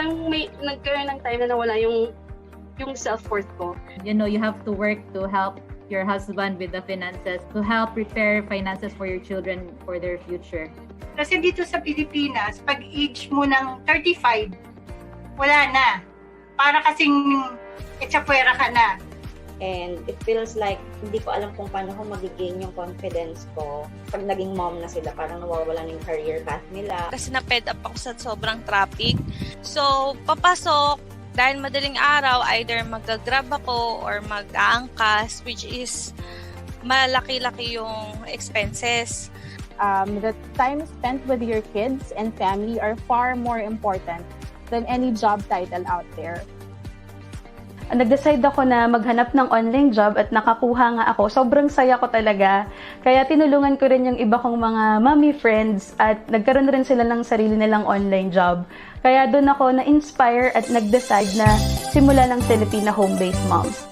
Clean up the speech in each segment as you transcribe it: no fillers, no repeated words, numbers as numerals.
parang may nagkaroon ng time na nawala yung self-worth ko. You know, you have to work to help your husband with the finances, to help prepare finances for your children for their future. Kasi dito sa Pilipinas, pag age mo ng 35, wala na. Para kasing etsapuera ka na. And it feels like hindi ko alam kung paano ko mag-gain yung confidence ko pag naging mom na sila. Parang nawawala na yung career path nila. Kasi na-fed up ako sa sobrang traffic. So, papasok, dahil madaling araw, either mag-grab ako or mag-aangkas, which is malaki-laki yung expenses. The time spent with your kids and family are far more important than any job title out there. Nag-decide ako na maghanap ng online job at nakakuha nga ako. Sobrang saya ko talaga. Kaya tinulungan ko rin yung iba kong mga mommy friends at nagkaroon rin sila ng sarili nilang online job. Kaya doon ako na-inspire at nag-decide na simula ng Filipina home-based moms.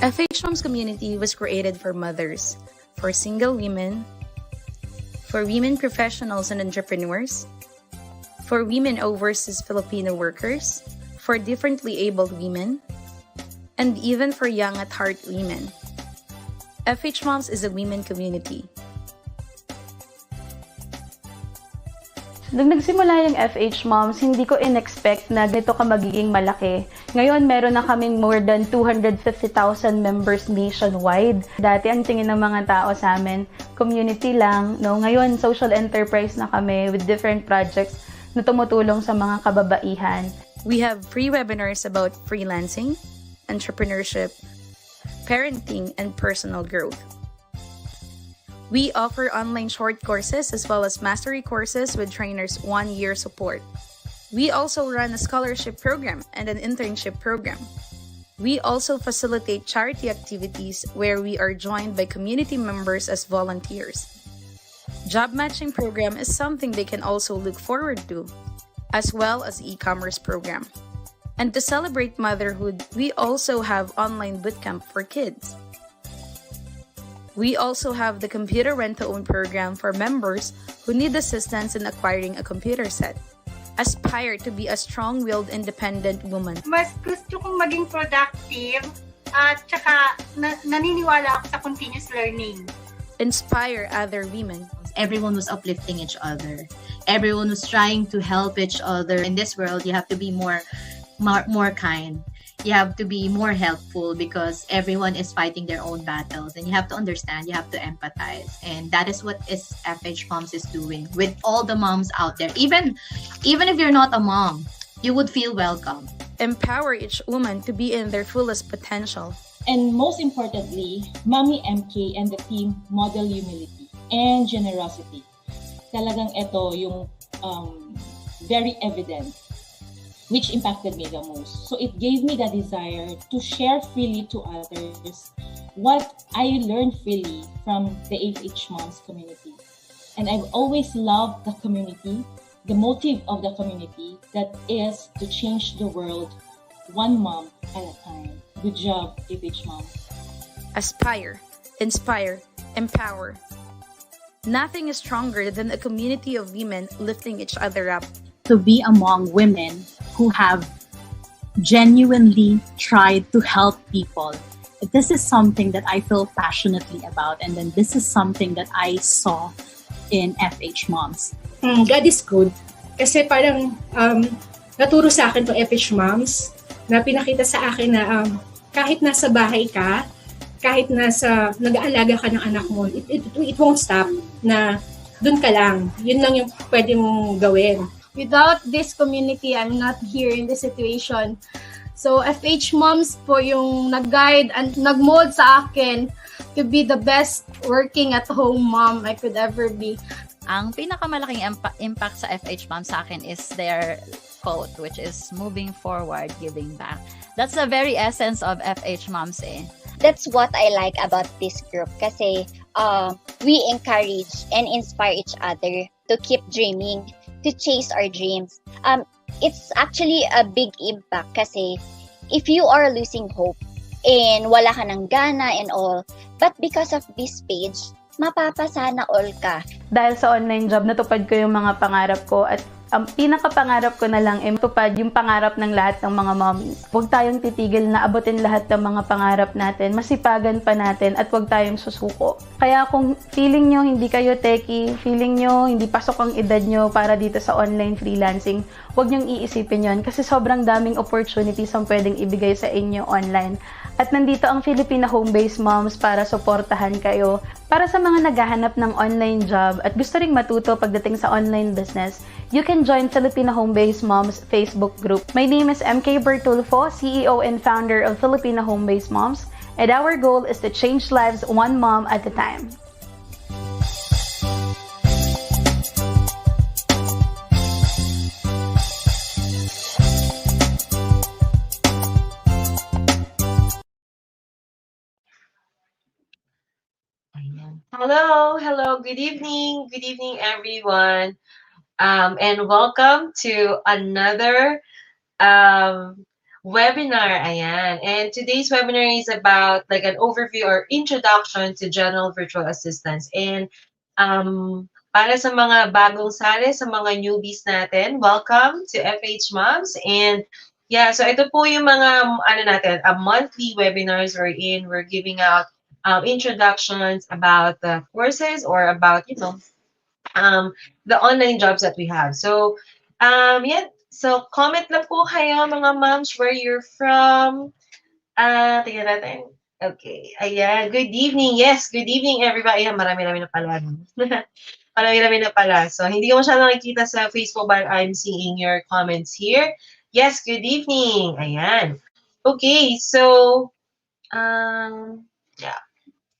FH Moms community was created for mothers, for single women, for women professionals and entrepreneurs, for women overseas Filipino workers, for differently abled women, and even for young at heart women. FH Moms is a women community. Nung nagsimula yung FH Moms, hindi ko in-expect na ganito ka magiging malaki. Ngayon, meron na kaming more than 250,000 members nationwide. Dati, ang tingin ng mga tao sa amin, community lang. No? Ngayon, social enterprise na kami with different projects na tumutulong sa mga kababaihan. We have free webinars about freelancing, entrepreneurship, parenting, and personal growth. We offer online short courses as well as mastery courses with trainers' 1-year support. We also run a scholarship program and an internship program. We also facilitate charity activities where we are joined by community members as volunteers. Job matching program is something they can also look forward to, as well as e-commerce program. And to celebrate motherhood, we also have online bootcamp for kids. We also have the computer rent-to-own program for members who need assistance in acquiring a computer set. Aspire to be a strong-willed, independent woman. Mas gusto kong maging productive at saka naniniwala ako sa continuous learning. Inspire other women. Everyone was uplifting each other. Everyone was trying to help each other. In this world, you have to be more kind. You have to be more helpful because everyone is fighting their own battles, and you have to understand, you have to empathize, and that is what FH Moms is doing with all the moms out there. Even if you're not a mom, you would feel welcome. Empower each woman to be in their fullest potential. And most importantly, Mommy MK and the team model humility and generosity. Talagang ito yung very evident, which impacted me the most. So it gave me the desire to share freely to others what I learned freely from the FH Moms community. And I've always loved the community, the motive of the community, that is to change the world one mom at a time. Good job, FH Mom. Aspire, inspire, empower. Nothing is stronger than a community of women lifting each other up. To be among women who have genuinely tried to help people. This is something that I feel passionately about, and then this is something that I saw in FH Moms. God is good. Kasi parang naturo sa akin itong FH Moms na pinakita sa akin na kahit nasa bahay ka, kahit nag-aalaga ka ng anak mo, it won't stop na dun ka lang. Yun lang yung pwede mong gawin. Without this community, I'm not here in this situation. So FH Moms po yung nag-guide and nag-mold sa akin to be the best working at home mom I could ever be. Ang pinakamalaking impact sa FH Moms sa akin is their quote, which is moving forward, giving back. That's the very essence of FH Moms eh. That's what I like about this group kasi we encourage and inspire each other to keep dreaming, to chase our dreams. It's actually a big impact kasi if you are losing hope and wala ka ng gana and all, but because of this page, mapapasana all ka. Dahil sa online job, natupad ko yung mga pangarap ko at Ang pinakapangarap ko na lang ay matupad yung pangarap ng lahat ng mga mommies. Huwag tayong titigil na abutin lahat ng mga pangarap natin, masipagan pa natin at huwag tayong susuko. Kaya kung feeling nyo hindi kayo techie, feeling nyo hindi pasok ang edad nyo para dito sa online freelancing, huwag nyong iisipin yon kasi sobrang daming opportunities ang pwedeng ibigay sa inyo online. At nandito ang Filipina Home-Based Moms para suportahan kayo. Para sa mga naghahanap ng online job at gusto ring matuto pagdating sa online business, you can join Filipina Home-Based Moms Facebook group. My name is MK Bertulfo, CEO and founder of Filipina Home-Based Moms, and our goal is to change lives one mom at a time. Hello, good evening everyone, and welcome to another webinar. Ayan, and today's webinar is about like an overview or introduction to general virtual assistants. And para sa mga bagong sali, sa mga newbies natin, welcome to FH Moms. And yeah, so ito po yung mga monthly webinars we're giving out introductions about the courses or about, the online jobs that we have. So, yeah, so comment lang po kayo mga moms where you're from. Tingnan natin. Okay, ayan, good evening. Yes, good evening everybody. Ayan, marami-rami na pala. Marami-rami na pala. So, hindi ko masyadong nakikita sa Facebook but I'm seeing your comments here. Yes, good evening. Ayan. Okay, so, yeah.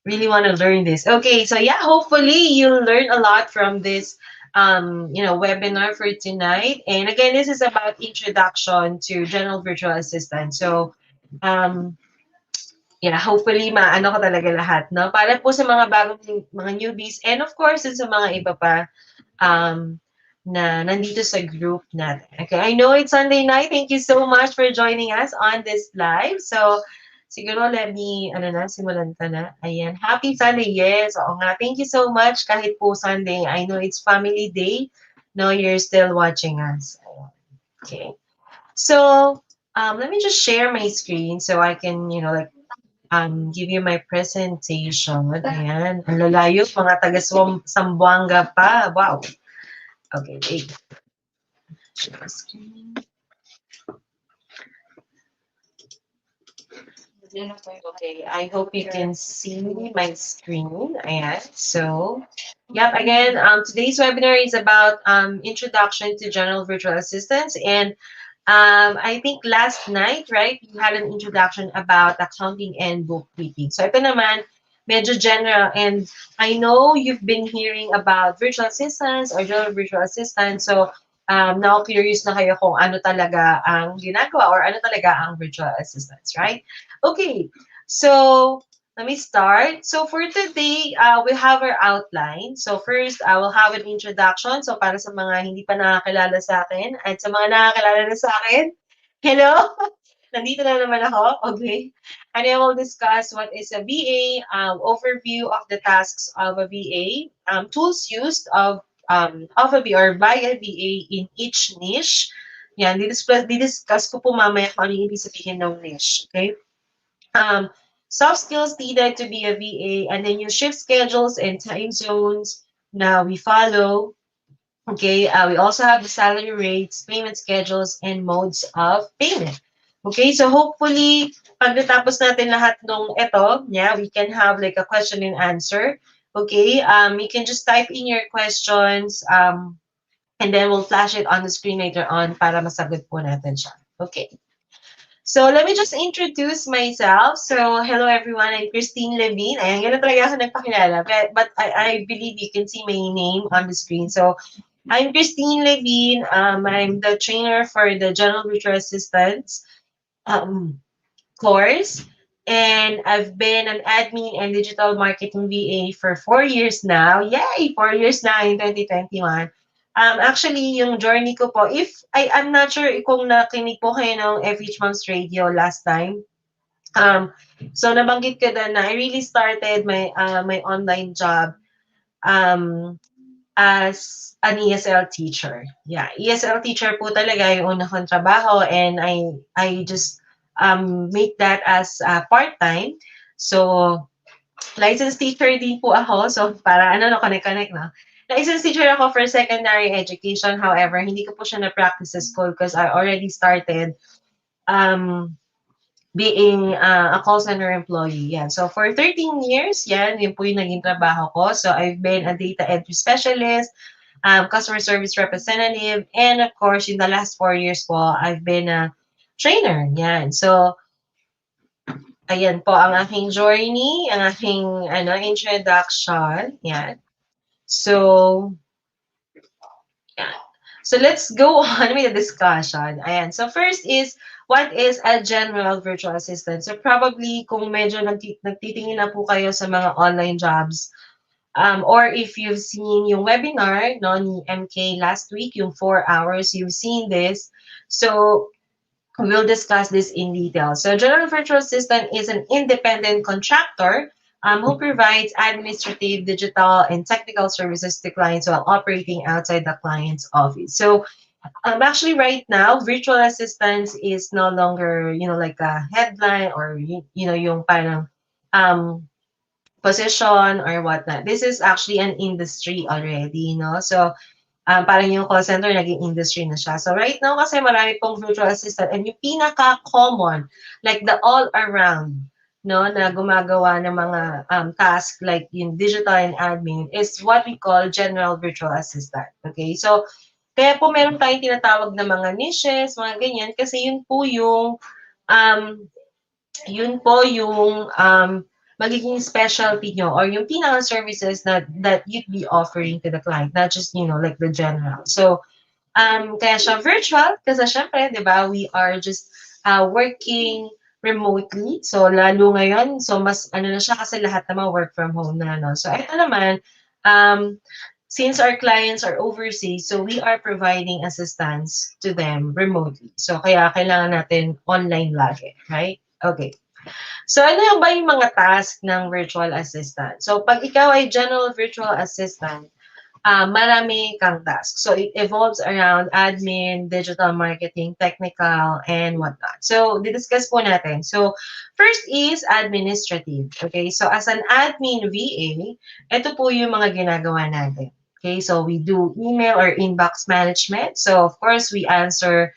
Really want to learn this. Okay, so yeah, hopefully you'll learn a lot from this webinar for tonight. And again, this is about introduction to general virtual assistant. So yeah, hopefully maano ko talaga lahat, no? Para po sa mga bagong mga newbies and of course sa mga iba pa na nandito sa group natin. Okay, I know it's Sunday night. Thank you so much for joining us on this live. So siguro let me, simulan ka na. Ayan. Happy Sunday. Yes. Oo nga. Thank you so much. Kahit po Sunday, I know it's family day. No, you're still watching us. Okay. So, let me just share my screen so I can, give you my presentation. Ayan. Ang lalayo. Mga taga-Sambuanga pa. Wow. Okay. Wait. Share my screen. Okay, I hope you can see my screen. Ayan. So, yep, again, today's webinar is about introduction to general virtual assistants. And I think last night, right, we had an introduction about accounting and bookkeeping. So, ito naman, medyo general. And I know you've been hearing about virtual assistants or general virtual assistants. So, now curious na kayo kung ano talaga ang ginagawa or ano talaga ang virtual assistants, right? Okay, so let me start. So for today, we have our outline. So first, I will have an introduction. So para sa mga hindi pa nakakilala sa akin at sa mga nakakilala na sa akin, hello! Nandito na naman ako. Okay. And I will discuss what is a VA, overview of the tasks of a VA, tools used of a VA or by a VA in each niche. Yan, didiscuss ko po mamaya kung ano yung ibig sabihin ng niche. Okay. Soft skills needed to be a VA, and then yung shift schedules and time zones na we follow. Okay, we also have the salary rates, payment schedules, and modes of payment. Okay, so hopefully, pag natapos natin lahat nung ito, yeah, we can have like a question and answer. Okay, you can just type in your questions, and then we'll flash it on the screen later on para masagot po natin siya. Okay. So, let me just introduce myself. So, hello everyone, I'm Christine Levine. Ayan, ganun talaga ako nagpakilala. But I believe you can see my name on the screen. So, I'm Christine Levine. I'm the trainer for the General Virtual Assistants course. And I've been an admin and digital marketing VA for 4 years now. Yay! 4 years na in 2021. Actually, yung journey ko po, I'm not sure kung nakinig po kayo ng FH Moms Radio last time. So, nabanggit ko na I really started my online job as an ESL teacher. Yeah, ESL teacher po talaga yung una kong trabaho, and I just make that as part-time. So, licensed teacher din po ako. So, para ano, no, connect, no? Licensed teacher ako for secondary education. However, hindi ko po siya na-practice sa school because I already started being a call center employee. Yan. So, for 13 years, yun po yung naging trabaho ko. So, I've been a data entry specialist, customer service representative, and of course, in the last 4 years po, I've been a trainer. Yan. So, ayan po ang aking journey, ang aking introduction. Yan. So, yeah. So let's go on with the discussion. Ayan. So first is, what is a general virtual assistant? So probably kung medyo nagtitingin na po kayo sa mga online jobs, or if you've seen yung webinar no, ni MK last week, yung 4 hours, you've seen this. So we'll discuss this in detail. So general virtual assistant is an independent contractor who provides administrative, digital, and technical services to clients while operating outside the client's office. So actually right now, virtual assistance is no longer, like a headline or, yung parang position or whatnot. This is actually an industry already, So, parang yung call center, naging industry na siya. So, right now, kasi marami pong virtual assistant, and yung pinaka-common, like the all-around, na gumagawa ng mga task like yung digital and admin is what we call general virtual assistant. Okay? So, kaya po meron tayong tinatawag na mga niches, mga ganyan, kasi yun po yung magiging specialty nyo or yung pinaka-services that you'd be offering to the client, not just, like the general. So, kaya siya virtual kasi syempre, di ba, we are just working remotely. So, lalo ngayon, so mas na siya kasi lahat naman work from home na, So, ito naman, since our clients are overseas, so we are providing assistance to them remotely. So, kaya kailangan natin online lagi, right? Okay. So, ano ba yung mga task ng virtual assistant? So, pag ikaw ay general virtual assistant, marami kang task. So, it evolves around admin, digital marketing, technical, and whatnot. So, didiscuss po natin. So, first is administrative. Okay? So, as an admin VA, ito po yung mga ginagawa natin. Okay? So, we do email or inbox management. So, of course, we answer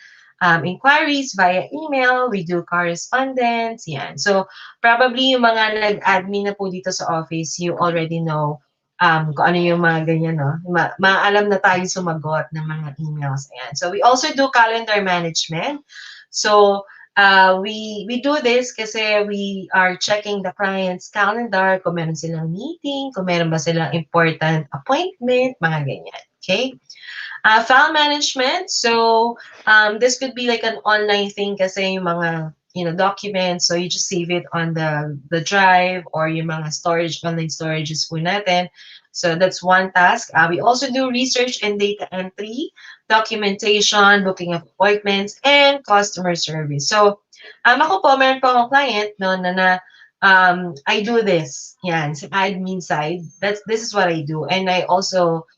inquiries via email, we do correspondence, yan. So, probably yung mga nag-admin na po dito sa office, you already know kung ano yung mga ganyan, maalam na tayo sumagot ng mga emails. Ayan. So, we also do calendar management. So, we do this kasi we are checking the client's calendar, kung meron silang meeting, kung meron ba silang important appointment, mga ganyan. Okay? File management. So, this could be like an online thing kasi yung mga, documents. So, you just save it on the drive or yung mga online storages po natin. So, that's one task. We also do research and data entry, documentation, booking of appointments, and customer service. So, ako po, meron po akong client, na I do this. Yan, sa admin side. This is what I do. And I also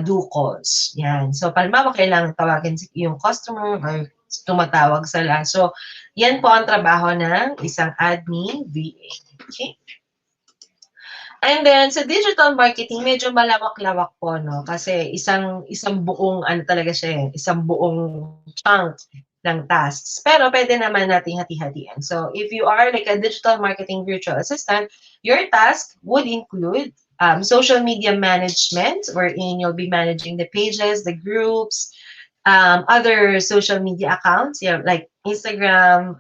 do calls. Yan. So, palimbawa, kailangan tawagin yung customer or tumatawag sila. So, yan po ang trabaho ng isang admin VA. Okay? And then, sa digital marketing, medyo malawak-lawak po, Kasi isang buong, talaga siya, isang buong chunk ng tasks. Pero pwede naman nating hati-hatian. So, if you are like a digital marketing virtual assistant, your task would include social media management, wherein you'll be managing the pages, the groups, other social media accounts, like Instagram,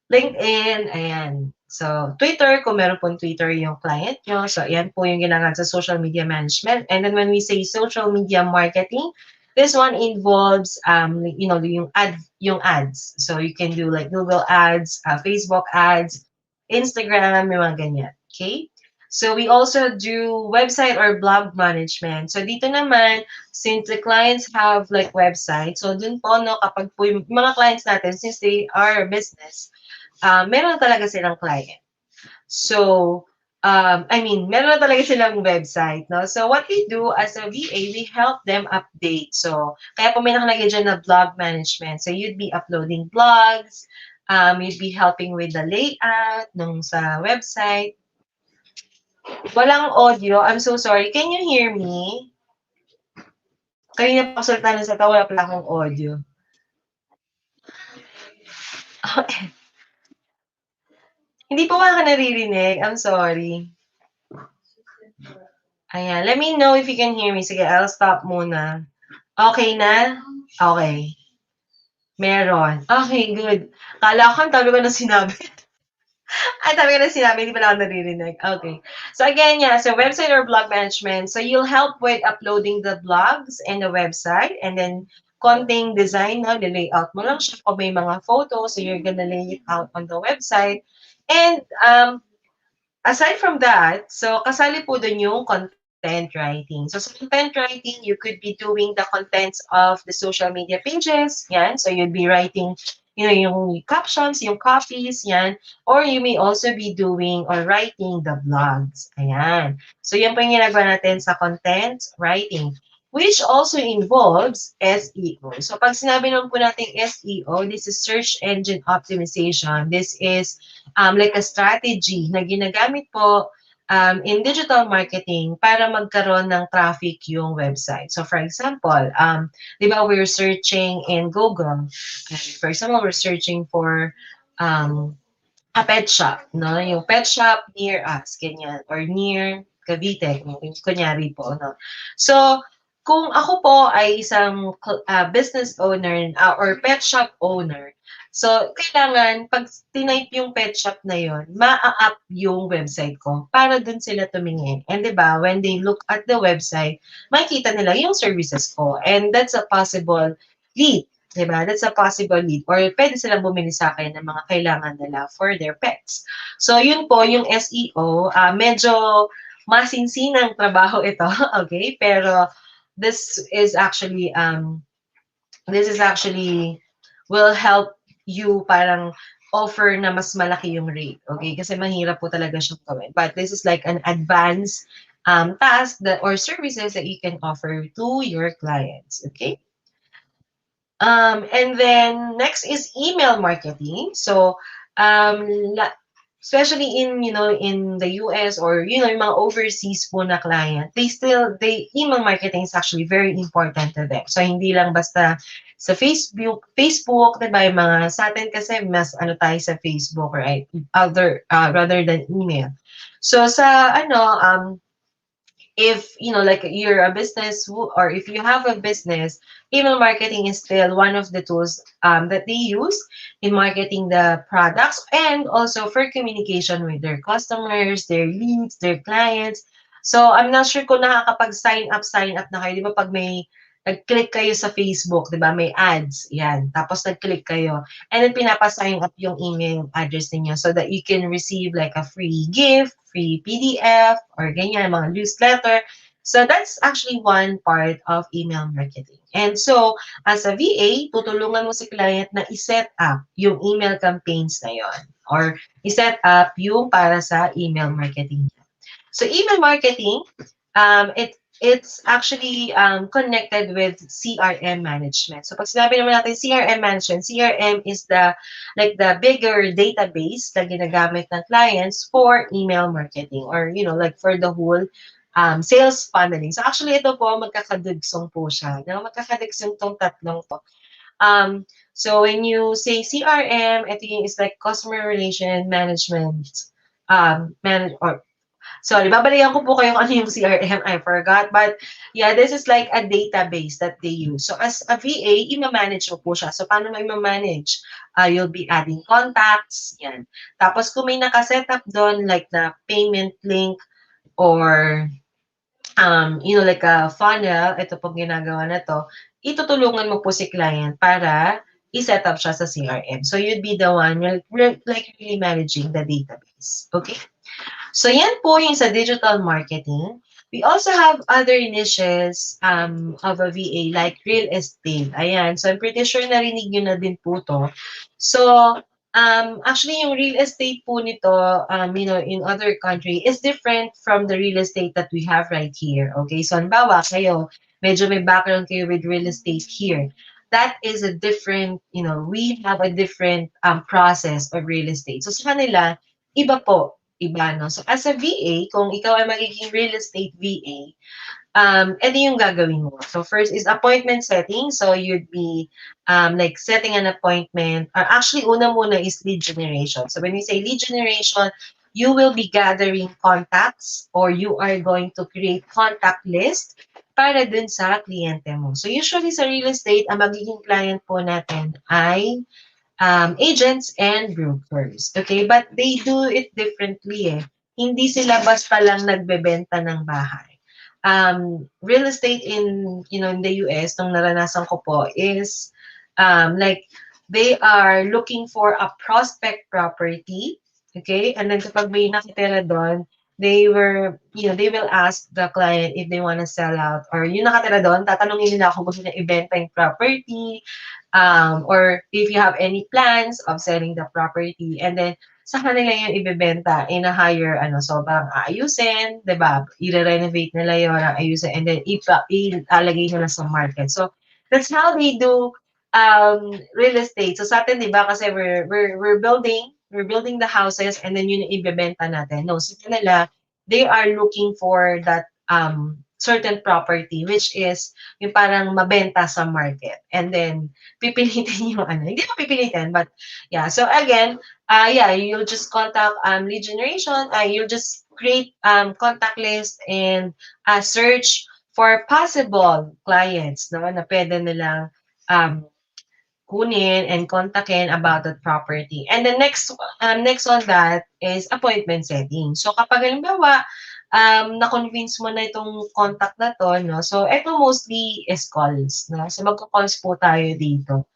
LinkedIn, ayan. So, Twitter, kung meron pong Twitter yung client nyo. So, ayan po yung ginagawa sa social media management. And then when we say social media marketing, this one involves, yung ads. So, you can do like Google ads, Facebook ads, Instagram, yung mga ganyan. Okay? So, we also do website or blog management. So, dito naman, since the clients have like website, so dun po, kapag po yung mga clients natin, since they are a business, meron talaga silang client. So, meron na talaga silang website, no? So, what we do as a VA, we help them update. So, kaya po may nakalagay dyan na blog management. So, you'd be uploading blogs, you'd be helping with the layout nung sa website. Walang audio. I'm so sorry. Can you hear me? Kanina pa ako salita ng salita, wala pala akong audio. Hindi po ba ka naririnig? I'm sorry. Ayan. Let me know if you can hear me. Sige, I'll stop muna. Okay na? Okay. Meron. Okay, good. Kala ko, ang tabi ko na sinabi. Ang tabi ko na sinabi, hindi pala ako naririnig. Okay. So again, yeah, so website or blog management. So you'll help with uploading the blogs and the website, and then content design, no, the layout mo lang siya. Kung may mga photos, so you're gonna lay it out on the website. And aside from that, so kasali po dun yung content writing. So sa content writing, you could be doing the contents of the social media pages. Yan. So you'd be writing, yung captions, yung copies, yan. Or you may also be doing or writing the blogs. Ayan. So yan po yung ginagawa natin sa content writing, which also involves SEO. So pag sinabi naman po natin SEO, this is search engine optimization. This is like a strategy na ginagamit po in digital marketing para magkaroon ng traffic yung website. So for example, di ba we're searching in Google. For example, we're searching for a pet shop, no? Yung pet shop near us, ganyan, or near Cavite, kunyari po, no? So, kung ako po ay isang business owner or pet shop owner, so kailangan pag tinype yung pet shop na yon, ma-up yung website ko para dun sila tumingin. And 'di ba, when they look at the website, makikita nila yung services ko, and that's a possible lead. 'Di ba? That's a possible lead, or pwede silang bumili sa akin ng mga kailangan nila for their pets. So yun po yung SEO, medyo masinsinang trabaho ito, okay? Pero this is actually will help you parang offer na mas malaki yung rate, okay? Kasi mahirap po talaga siyang gawin. But this is like an advanced task or services that you can offer to your clients, okay? And then next is email marketing. So, especially in the US or yung mga overseas po na client, email marketing is actually very important to them. So hindi lang basta sa Facebook, 'di ba, yung mga sa atin kasi mas tayo sa Facebook, right? Rather than email. So sa if like you're a business or if you have a business, email marketing is still one of the tools that they use in marketing the products and also for communication with their customers, their leads, their clients. So I'm not sure kung nakakapag-sign up na kayo. Di ba pag may nag-click kayo sa Facebook, di ba? May ads. Yan. Tapos nag-click kayo. And then pinapa-sign up yung email address niyo so that you can receive like a free gift, free PDF, or ganyan, mga newsletter. So that's actually one part of email marketing. And so, as a VA, tutulungan mo si client na i-set up yung email campaigns na yon or i-set up yung para sa email marketing. So, email marketing, it's actually connected with CRM management. So, pag sinabi naman natin CRM management, CRM is the bigger database na ginagamit ng clients for email marketing or, like for the whole sales funneling. So, actually, ito po, magkakadugsong po siya. Magkakadugsong tong tatlong to. So, when you say CRM, ito is like customer relation management, sorry, babalikan ko po kayo kung ano yung CRM. I forgot. But yeah, this is like a database that they use. So as a VA, ima-manage mo po siya. So paano mo ima-manage? You'll be adding contacts. Yan. Tapos kung may nakaset-up doon like the payment link or like a funnel, ito pong ginagawa na to, itutulungan mo po si client para i-set up siya sa CRM. So you'd be the one like really managing the database. Okay? So yan po yung sa digital marketing. We also have other niches of a VA like real estate. Ayan. So I'm pretty sure narinig nyo na din po to. So Actually, yung real estate po nito, in other country is different from the real estate that we have right here. Okay, so halimbawa kayo, medyo may background kayo with real estate here. That is a different, we have a different process of real estate. So sa kanila, iba po, iba, no? So as a VA, kung ikaw ay magiging real estate VA, ito yung gagawin mo. So first is appointment setting. So you'd be like setting an appointment. Or actually, una muna is lead generation. So when we say lead generation, you will be gathering contacts or you are going to create contact list para dun sa kliyente mo. So usually sa real estate, ang magiging client po natin ay agents and brokers. Okay? But they do it differently eh. Hindi sila basta lang nagbebenta ng bahay. Real estate in the US, nung naranasan ko po, is like they are looking for a prospect property, okay? And then kapag may nakatira doon, they will ask the client if they want to sell out or yung nakatira doon, tatanungin nila kung gusto niya ibenta yung property, or if you have any plans of selling the property, and then sa kanila yung ibebenta in a higher, so parang aayusin, diba? I-renovate nila yun, aayusin, and then ilalagay nila sa market. So, that's how they do real estate. So, sa atin, diba, kasi we're building the houses, and then yun yung ibebenta natin. No, sa kanila, they are looking for that certain property, which is yung parang mabenta sa market. And then, pipilitin yung hindi mo pipilitin, but yeah. So again, you'll just contact lead generation. You'll just create contact list and search for possible clients, no, na pwede nilang kunin and kontakin about that property. And the next on that is appointment setting. So kapag halimbawa, na-convince mo na itong contact na to, no? So ito mostly is calls, no? So magko-calls po tayo dito.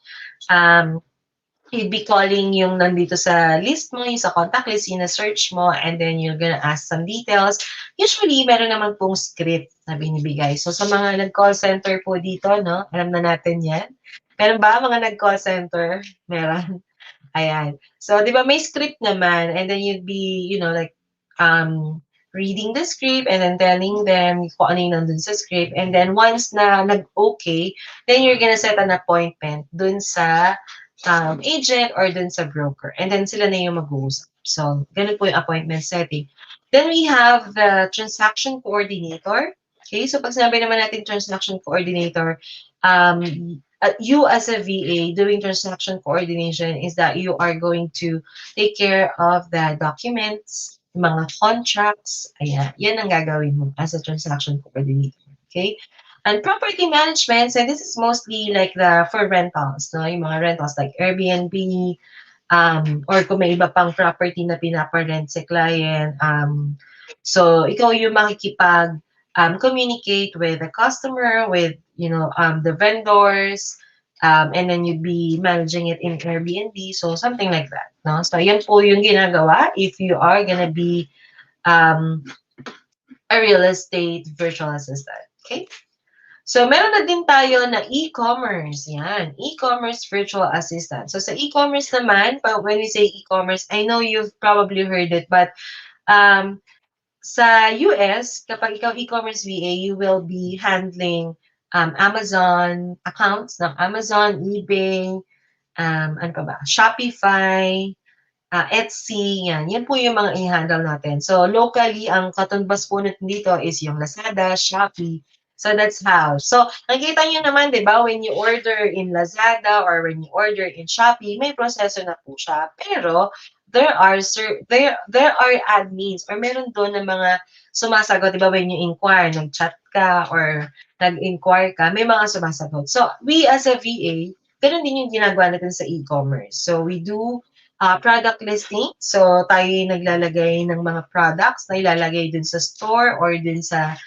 You'd be calling yung nandito sa list mo, yung sa contact list, yung na-search mo, and then you're gonna ask some details. Usually, meron naman pong script na binibigay. So, sa mga nag-call center po dito, no, alam na natin yan. Meron ba mga nag-call center? Meron. Ayan. So, di ba, may script naman, and then you'd be, reading the script and then telling them kung ano yung nandun sa script. And then once na nag-okay, then you're gonna set an appointment dun sa agent or dun sa broker. And then sila na yung mag-uusap. So, ganun po yung appointment setting. Then we have the transaction coordinator. Okay, so pag sinabi naman natin transaction coordinator, you as a VA doing transaction coordination is that you are going to take care of the documents, mga contracts, ayan, yan ang gagawin mo as a transaction coordinator, okay? And property management, so this is mostly like for rentals, no? Yung mga rentals like Airbnb, or kung may iba pang property na pinaparent sa client, so ikaw yung makikipag communicate with the customer, with, the vendors, and then you'd be managing it in Airbnb, so something like that, no? So yan po yung ginagawa if you are gonna be a real estate virtual assistant, okay? So meron na din tayo na e-commerce, yan, e-commerce virtual assistant. So sa e-commerce naman, when we say e-commerce, I know you've probably heard it, but sa US, kapag ikaw e-commerce VA, you will be handling Amazon accounts ng Amazon, eBay, ano pa ba? Shopify, Etsy, yan. Yan po yung mga i-handle natin. So, locally, ang katumbas po natin dito is yung Lazada, Shopee. So, that's how. So, nakikita nyo naman, di ba, when you order in Lazada or when you order in Shopee, may proseso na po siya. Pero, there are admins or meron doon na mga sumasagot, di ba, when you inquire, nag-chat ka or nag-inquire ka, may mga sumasagot. So, we as a VA, ganun din yung ginagawa natin sa e-commerce. So, we do product listing. So, tayo naglalagay ng mga products na ilalagay dun sa store or dun sa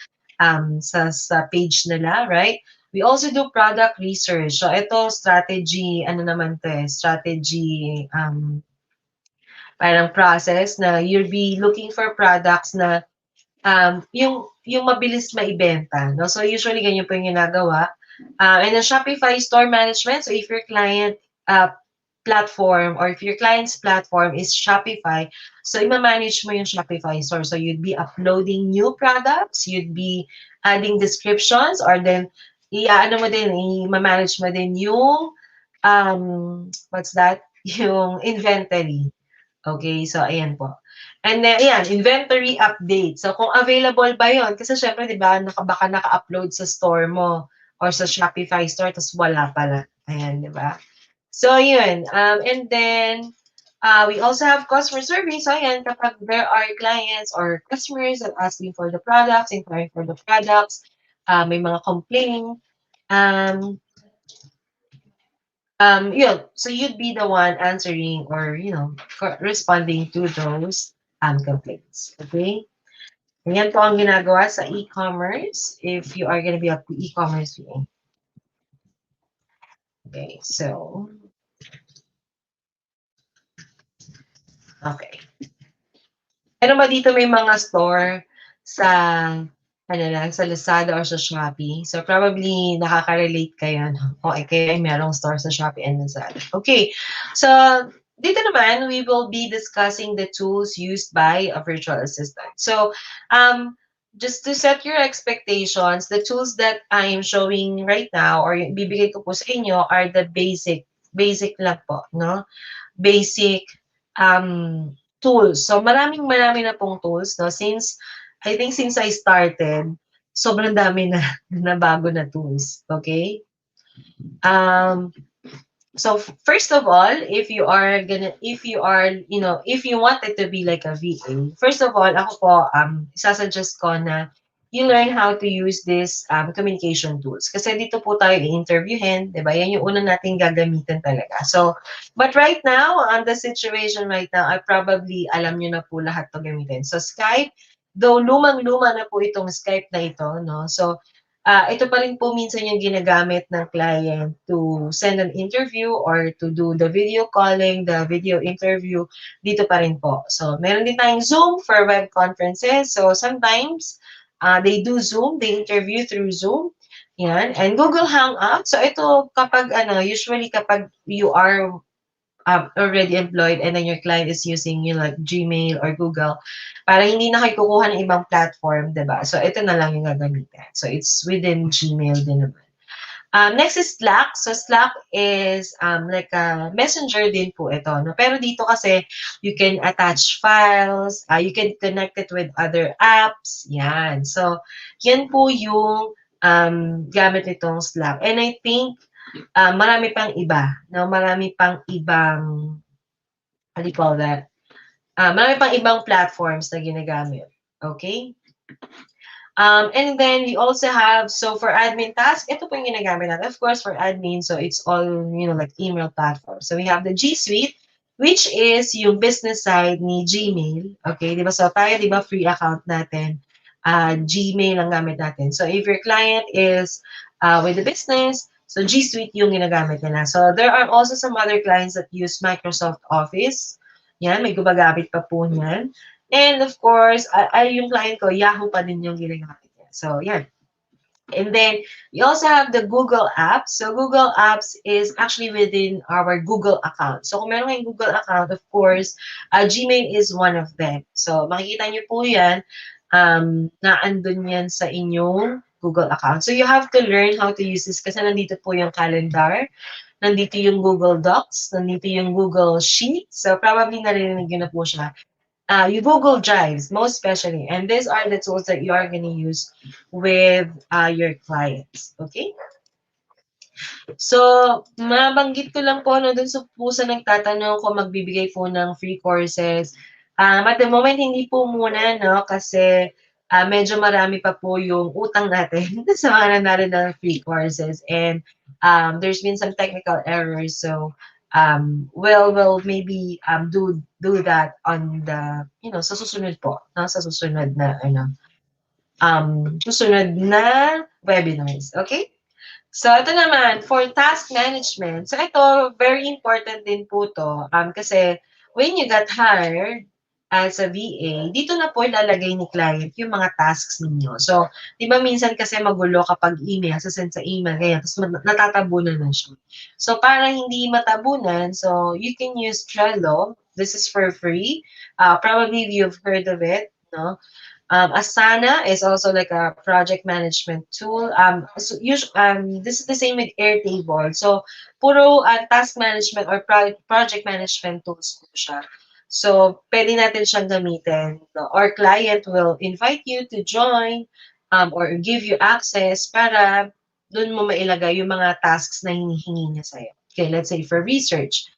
page nila, right? We also do product research. So, ito, strategy, strategy, parang process na you'll be looking for products na yung mabilis maibenta, no? So, usually, ganyan po yung ginagawa. And the Shopify store management. So, if your client platform or if your client's platform is Shopify, so i-manage mo yung Shopify store. So you'd be uploading new products, you'd be adding descriptions, or then i-ano mo din, i-manage mo din yung what's that? Yung inventory. Okay, so ayan po. And then, ayan, inventory update. So, kung available ba yon? Kasi syempre, di ba, baka naka-upload sa store mo or sa Shopify store, tapos wala pala. Ayan, di ba? So, yun. And then, we also have customer service. So, ayan, kapag there are clients or customers that asking for the products, inquiring for the products, may mga complaint, yun. So you'd be the one answering or, responding to those complaints. Okay? Yan po ang ginagawa sa e-commerce if you are gonna be a e-commerce VA. Okay, so, okay. Ano ba dito may mga store sa sa Lazada or sa Shopee. So, probably nakaka-relate kayo. No? O, kayo ay merong store sa Shopee and Lazada. Okay. So, dito naman, we will be discussing the tools used by a virtual assistant. So, just to set your expectations, the tools that I am showing right now or bibigay ko po sa inyo are the basic lang po, no? Basic tools. So, marami na pong tools, no? I think since I started, sobrang dami na bago na tools. Okay? So first of all, if you wanted to be like a VA, first of all, ako po, isasuggest ko na you learn how to use this communication tools. Kasi dito po tayo i-interviewin, di ba? Yan yung una natin gagamitin talaga. So, but right now, on the situation right now, I probably alam nyo na po lahat to gamitin. So, Skype, though lumang-luma na po itong Skype na ito, no? So, ito pa rin po minsan yung ginagamit ng client to send an interview or to do the video calling, the video interview, dito pa rin po. So, meron din tayong Zoom for web conferences. So, sometimes, they do Zoom, they interview through Zoom. Yan. And Google Hangout. So, ito kapag, usually kapag you are already employed and then your client is using like Gmail or Google, para hindi na kayo kukuha ng ibang platform, diba? So, ito na lang yung gagamitin. So, it's within Gmail din naman. Next is Slack. So, Slack is like a messenger din po ito. No? Pero dito kasi, you can attach files, you can connect it with other apps. Yan. So, yan po yung gamit nitong Slack. And I think, marami pang iba. No? Marami pang ibang, how do you call that? Marami pang ibang platforms na ginagamit. Okay? And then we also have, so for admin task, ito po yung ginagamit natin. Of course, for admin, so it's all, like email platform. So we have the G Suite, which is yung business side ni Gmail. Okay, di ba? So tayo, di ba, free account natin. Gmail ang gamit natin. So if your client is with the business, so G Suite yung ginagamit nila. So there are also some other clients that use Microsoft Office. Yan, may gumagamit pa po niyan. And of course, yung client ko, Yahoo pa din yung ginagamit niya. So, yan. And then, we also have the Google Apps. So, Google Apps is actually within our Google account. So, kung meron kayong Google account, of course, Gmail is one of them. So, makikita niyo po yan, na andun yan sa inyong Google account. So, you have to learn how to use this kasi nandito po yung calendar, nandito yung Google Docs, nandito yung Google Sheets. So, probably narinig yun na po siya. You Google Drives, most especially. And these are the tools that you are going to use with your clients. Okay? So, mabanggit ko lang po dun sa nagtatanong kung magbibigay po ng free courses. At the moment, hindi po muna, no? Kasi medyo marami pa po yung utang natin sa mga nanalo ng free courses. And there's been some technical errors. So, we'll maybe do that on the sa susunod po, no? Sa susunod na susunod na webinars. Okay? So ito naman for task management. So ito very important din po to kasi when you got hired, as a VA, dito na po ilalagay ni client yung mga tasks ninyo. So, di ba minsan kasi magulo kapag email, sasend sa email, kaya tapos natatabunan na siya. So, para hindi matabunan, so you can use Trello. This is for free. Probably you've heard of it, no? Asana is also like a project management tool. This is the same with Airtable. So, puro task management or project management tools po siya. So, pwede natin siyang gamitin. No? Our client will invite you to join or give you access para doon mo mailagay yung mga tasks na hinihingi niya sa'yo. Okay, let's say for research.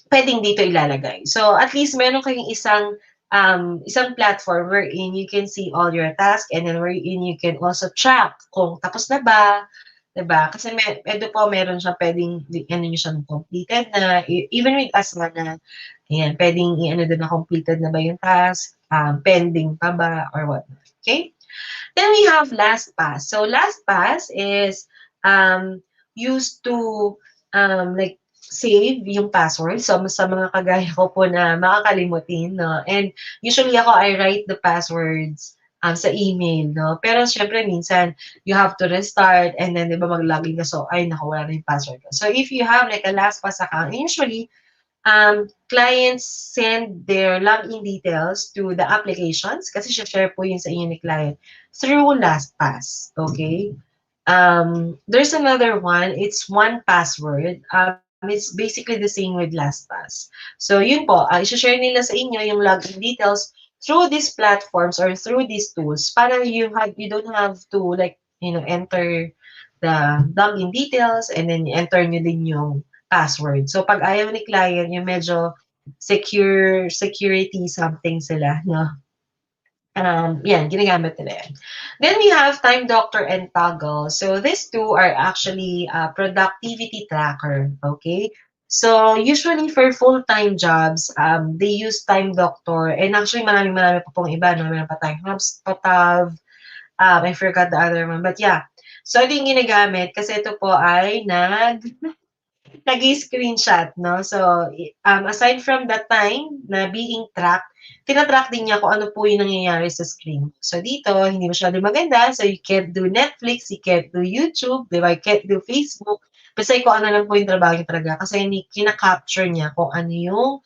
Pwedeng dito ilalagay. So, at least meron kayong isang platform wherein you can see all your tasks and then wherein you can also track kung tapos na ba, diba? Kasi ito po, meron siya pwedeng, ano nyo siyang completed na, even with Asana, ayan, pwedeng i-ano din na completed na ba yung task, pending pa ba, or what. Okay? Then we have LastPass. So LastPass is used to like save yung password. So sa mga kagaya ko po na makakalimutin, no? And usually ako, I write the passwords sa email, no? Pero syempre minsan, you have to restart and then, di ba, mag-login ka. So, ay, naku, wala na yung password ko. So, if you have like a LastPass account, usually, clients send their login details to the applications kasi share po yun sa inyo ni client through LastPass. Okay? There's another one. It's one password. It's basically the same with LastPass. So, yun po. I-share nila sa inyo yung login details through these platforms or through these tools para you don't have to like, enter the login details and then enter nyo din yung password. So, pag ayaw ni client, yung medyo security something sila, no? Yan, ginagamit nila yan. Then we have Time Doctor and Toggle. So these two are actually productivity tracker, okay? So usually for full-time jobs, they use Time Doctor and actually marami pa pong iba, no? Meron pa tayong HubSpot, I forgot the other one, but yeah. So ito yung ginagamit kasi ito po ay nag-screenshot, no? So, aside from the time na being tracked, tinatrack din niya kung ano po yung nangyayari sa screen. So, dito, hindi masyado maganda. So, you can't do Netflix, you can't do YouTube, di ba? You can't do Facebook. Basta kung ano lang po yung trabaho niya talaga. Kasi kina-capture niya kung ano yung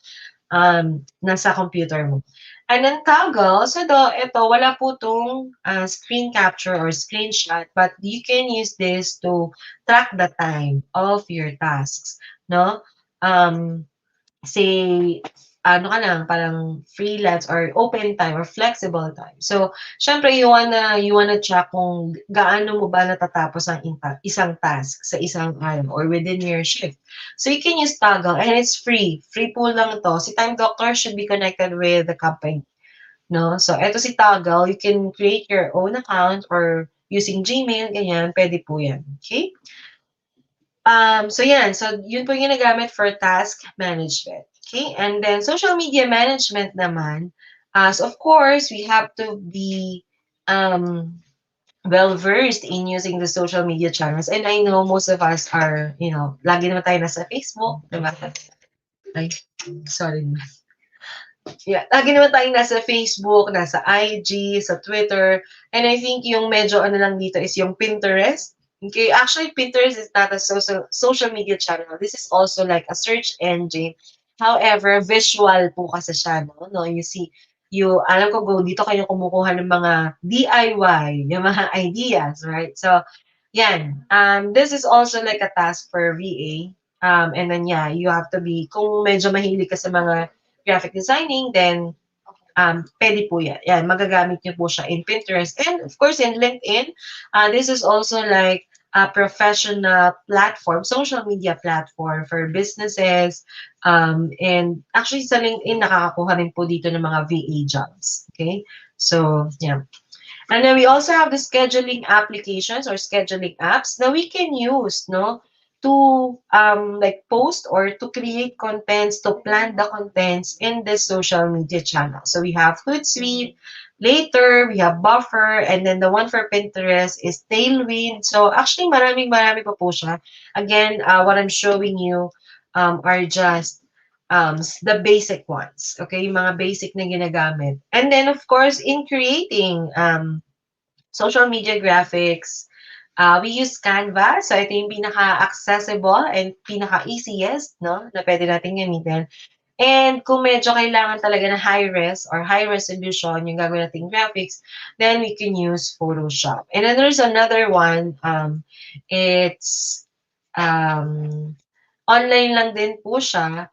nasa computer mo. And then toggle, so ito, wala po itong screen capture or screenshot, but you can use this to track the time of your tasks, no? Say, ano ka lang, parang freelance or open time or flexible time. So, syempre, you wanna check kung gaano mo ba natatapos ang isang task sa isang araw or within your shift. So, you can use Toggle and it's free. Free po lang to. Si Time Doctor should be connected with the company. No? So, eto si Toggle, you can create your own account or using Gmail, ganyan, pwede po yan. Okay? So yan, so yun po yung ginagamit for task management. Okay, and then social media management naman, so of course, we have to be well-versed in using the social media channels. And I know most of us are, lagi naman tayo nasa Facebook, diba? Ay, sorry. Yeah, lagi naman tayong nasa Facebook, nasa IG, sa Twitter, and I think yung medyo ano lang dito is yung Pinterest. Okay, actually, Pinterest is not a social media channel. This is also like a search engine. However, visual po kasi siya, no? You see, alam ko, dito kayo kumukuha ng mga DIY, yung mga ideas, right? So, yan. This is also like a task for VA. And then, yeah, you have to be, kung medyo mahilig ka sa mga graphic designing, then pwede po yan. Yan, magagamit niyo po siya in Pinterest. And of course, in LinkedIn, this is also like a professional platform, social media platform for businesses. And actually, sa LinkedIn, nakakakuha rin po dito ng mga VA jobs. Okay? So, yeah. And then we also have the scheduling applications or scheduling apps that we can use, no? To like post or to create contents, to plan the contents in this social media channel. So we have Hootsuite, later we have Buffer, and then the one for Pinterest is Tailwind. So actually marami pa po siya. Again, what I'm showing you are just the basic ones. Okay, yung mga basic na ginagamit. And then, of course, in creating social media graphics, we use Canva. So, ito yung pinaka-accessible and pinaka-easiest, no, na pwede natin gamitin. And kung medyo kailangan talaga na high-res or high resolution yung gagawin nating graphics, then we can use Photoshop. And then there's another one. It's online lang din po siya.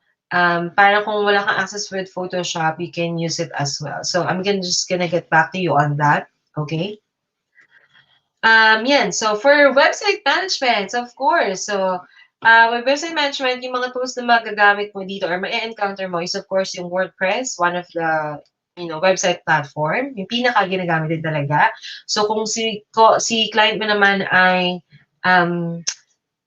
Para kung wala kang access with Photoshop, you can use it as well. So I'm just gonna get back to you on that. Okay. Yan. So for website management, of course. So with website management, yung mga tools na magagamit mo dito or ma-encounter mo is of course yung WordPress, one of the website platform. Yung pinaka ginagamit din talaga. So kung si client mo naman ay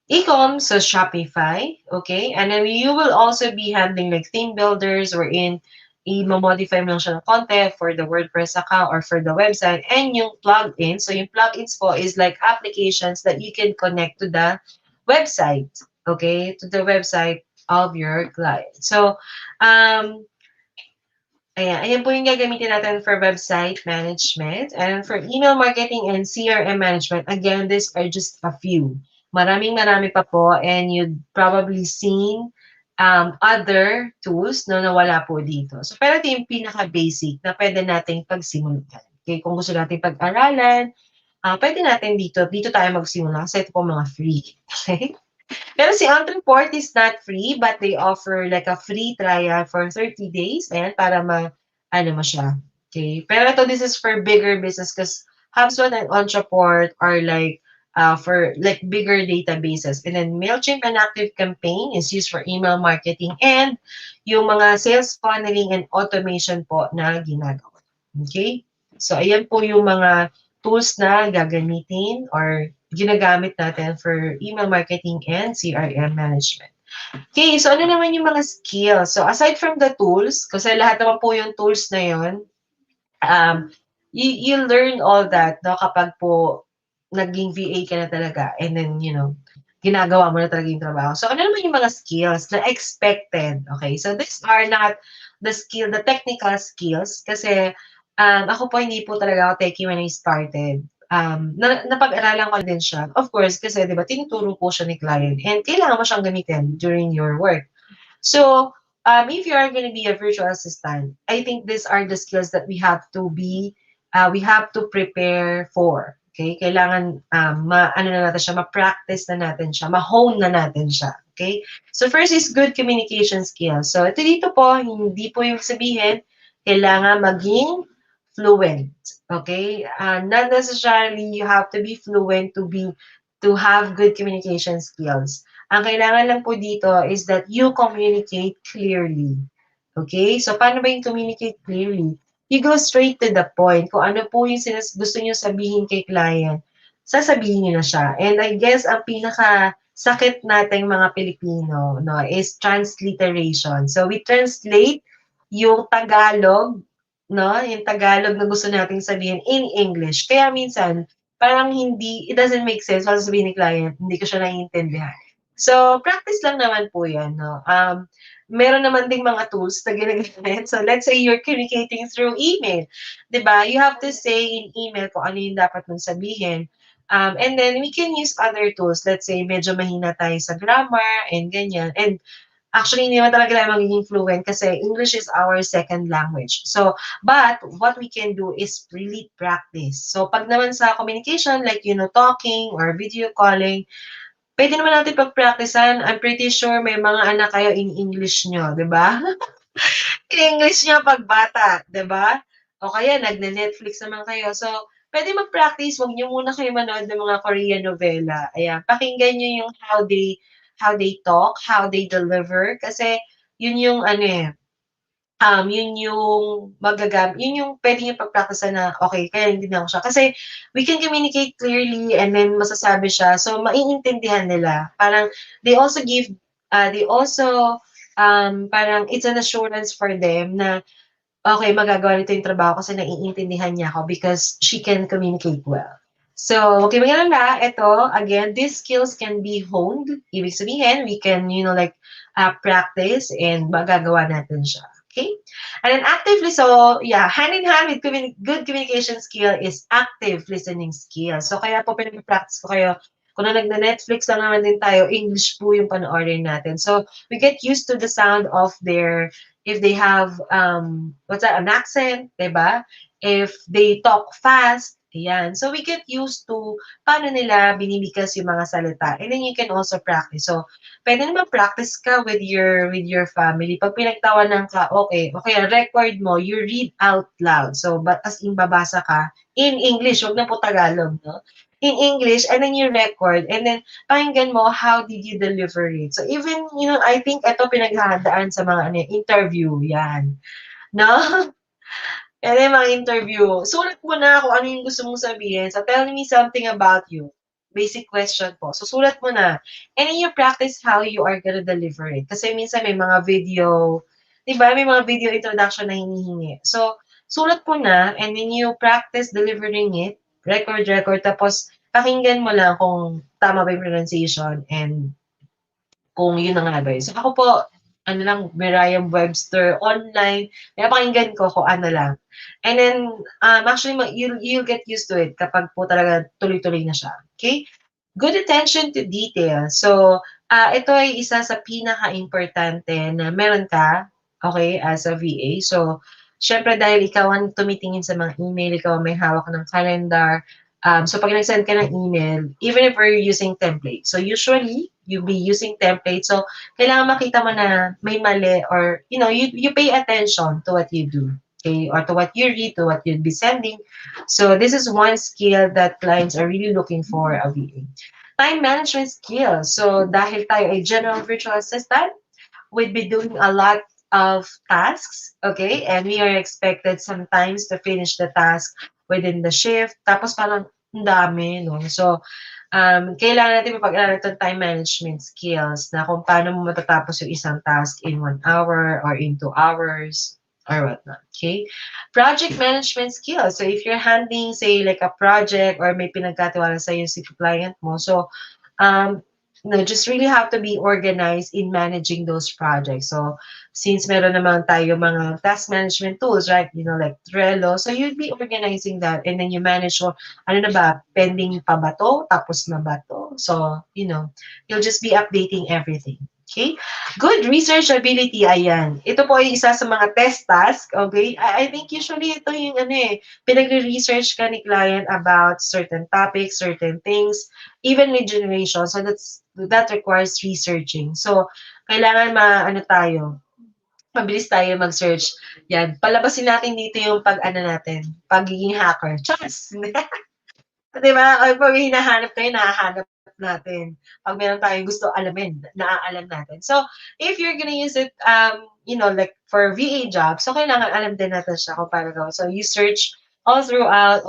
e-com, so Shopify, okay? And then you will also be handling like theme builders wherein i-modify mo lang siya ng content for the WordPress account or for the website. And yung plugins, so yung plugins po is like applications that you can connect to the website, okay? To the website of your client. So, ayan po yung gagamitin natin for website management. And for email marketing and CRM management, again, these are just a few. Marami pa po, and you'd probably seen other tools na nawala po dito. So, pero ito yung pinaka-basic na pwede nating pagsimulan. Okay, kung gusto nating pag-aralan, pwede natin dito tayo magsimula kasi ito po mga free. Okay? Pero si Untreport is not free, but they offer like a free trial for 30 days. Ayan, para mo siya. Okay? Pero ito, this is for bigger business because HubSpot and Untreport are like for like bigger databases. And then MailChimp and ActiveCampaign is used for email marketing and yung mga sales funneling and automation po na ginagawa. Okay? So, ayan po yung mga tools na gagamitin or ginagamit natin for email marketing and CRM management. Okay, so ano naman yung mga skills? So, aside from the tools, kasi lahat naman po yung tools na yun, you learn all that, no, kapag po naging VA ka na talaga and then, ginagawa mo na talaga yung trabaho. So, ano naman yung mga skills na expected? Okay, so these are not the technical skills kasi ako po hindi po talaga ako techie when I started. Napag-aralan ko din siya. Of course, kasi 'di ba tinuturo po siya ni client and kailangan mo siyang gamitin during your work. So, if you are going to be a virtual assistant, I think these are the skills that we have to prepare for. Okay? Kailangan ma-practice na natin siya, ma-hone na natin siya. Okay? So first is good communication skills. So ito dito po, hindi po yung sabihin, kailangan maging fluent. Okay? Not necessarily you have to be fluent to have good communication skills. Ang kailangan lang po dito is that you communicate clearly. Okay? So paano ba yung communicate clearly? You go straight to the point. Kung ano po yung gusto nyo sabihin kay client, sasabihin nyo na siya. And I guess ang pinaka-sakit nating mga Pilipino, no, is transliteration. So we translate yung Tagalog, no, yung Tagalog na gusto nating sabihin in English. Kaya minsan, parang it doesn't make sense. Para sabihin ni client, hindi ko siya naiintindihan. So, practice lang naman po yan, no. Meron naman ding mga tools na ginagamit. So, let's say you're communicating through email. Diba? You have to say in email kung ano yung dapat mong sabihin. And then, we can use other tools. Let's say, medyo mahina tayo sa grammar and ganyan. And actually, hindi naman talaga tayo magiging fluent kasi English is our second language. So, but what we can do is really practice. So, pag naman sa communication, like, talking or video calling, pwede naman natin pag-practicean. I'm pretty sure may mga anak kayo in English nyo, di ba? In English nyo pag bata, di ba? O kaya, nagne-Netflix naman kayo. So, pwede mag-practice. Huwag nyo muna kayo manood ng mga Korean novela. Ayan, pakinggan nyo yung how they talk, how they deliver. Kasi, yun yung yun yung yun yung pwede yung pag-practice na, okay, kaya hindi na ako siya. Kasi, we can communicate clearly and then masasabi siya. So, maiintindihan nila. Parang, they also parang it's an assurance for them na, okay, magagawa nito yung trabaho kasi naiintindihan niya ako because she can communicate well. So, okay, mag-alala, ito, again, these skills can be honed. Ibig sabihin, we can, practice and magagawa natin siya. Okay? And then actively, so, yeah, hand in hand with good communication skill is active listening skill. So, kaya po pinag-practice ko kayo. Kung na nag-Netflix lang naman din tayo, English po yung panoorin natin. So, we get used to the sound of their, if they have, an accent, diba? If they talk fast, ayan. So, we get used to paano nila binibigkas yung mga salita. And then you can also practice. So, pwede naman practice ka with your family. Pag pinagtawanan ka, okay, record mo, you read out loud. So, as in babasa ka, in English, wag na po Tagalog, no? In English, and then you record, and then pakinggan mo how did you deliver it. So, even, I think ito pinaghahandaan sa mga interview, yan. No? And then, mga interview. Sulat mo na kung ano yung gusto mong sabihin. So, tell me something about you. Basic question po. So, sulat mo na. And then you practice how you are gonna deliver it. Kasi minsan may mga video, di ba? May mga video introduction na hinihingi. So, sulat mo na, and then you practice delivering it. Record. Tapos, pakinggan mo lang kung tama ba yung pronunciation and kung yun ang nga ba. So, ako po, Merriam-Webster online, pinapakinggan ko kung ano lang. And then, actually, you'll get used to it kapag po talaga tuloy-tuloy na siya. Okay? Good attention to detail. So, ito ay isa sa pinaka-importante na meron ka, okay, as a VA. So, syempre dahil ikaw ang tumitingin sa mga email, ikaw ang may hawak ng calendar. So, pag nag-send ka ng email, even if we're using template. So, usually, you'll be using template. So, kailangan makita mo na may mali or, you pay attention to what you do. Okay? Or to what you read, to what you'll be sending. So, this is one skill that clients are really looking for a VA. Time management skills. So, dahil tayo ay general virtual assistant, we'd be doing a lot of tasks, okay? And we are expected sometimes to finish the task within the shift. Tapos parang ang dami, no? So, kailangan natin mapag-aralan itong time management skills na kung paano mo matatapos yung isang task in 1 hour or in 2 hours or whatnot, okay? Project management skills. So, if you're handling, say, like a project or may pinagkatiwala sa'yo si client mo, so, just really have to be organized in managing those projects. So, since meron naman tayo mga task management tools, right? Like Trello. So, you'd be organizing that and then you manage, ano na ba, pending pa ba to? Tapos na ba to? So, you'll just be updating everything. Okay? Good research ability, ayan. Ito po ay isa sa mga test task, okay? I think usually ito yung pinagre-research ka ni client about certain topics, certain things, even lead generation. So that requires researching. So, kailangan mabilis tayo mag-search. Yan, palabasin natin dito yung pagiging hacker. Chance! Diba? O pag hinahanap tayo, nahahanap natin. Pag meron tayong gusto alamin, naaalam natin. So, if you're gonna use it, like for VA jobs, so kailangan alam din natin siya kung paano gawin. So, you search all throughout,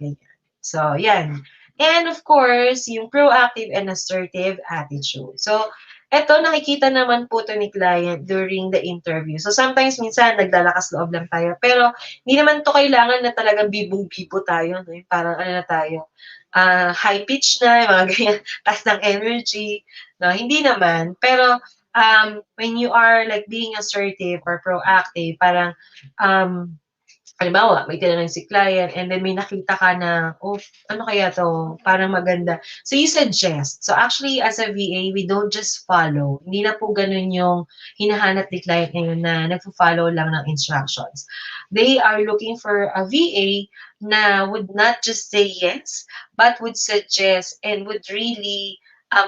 ganyan. So, yan. And of course, yung proactive and assertive attitude. So, eto, nakikita naman po to ni client during the interview. So, sometimes, minsan, naglalakas loob lang tayo. Pero, hindi naman to kailangan na talagang bibong-bibo tayo. No? Parang na tayo, high pitch na, mga ganyan, taas ng energy. No? Hindi naman. Pero, when you are like being assertive or proactive, parang, halimbawa, may tinanong si client and then may nakita ka na, ano kaya to? Parang maganda. So, you suggest. So, actually, as a VA, we don't just follow. Hindi na po ganun yung hinahanap ni client ngayon na nagpo-follow lang ng instructions. They are looking for a VA na would not just say yes, but would suggest and would really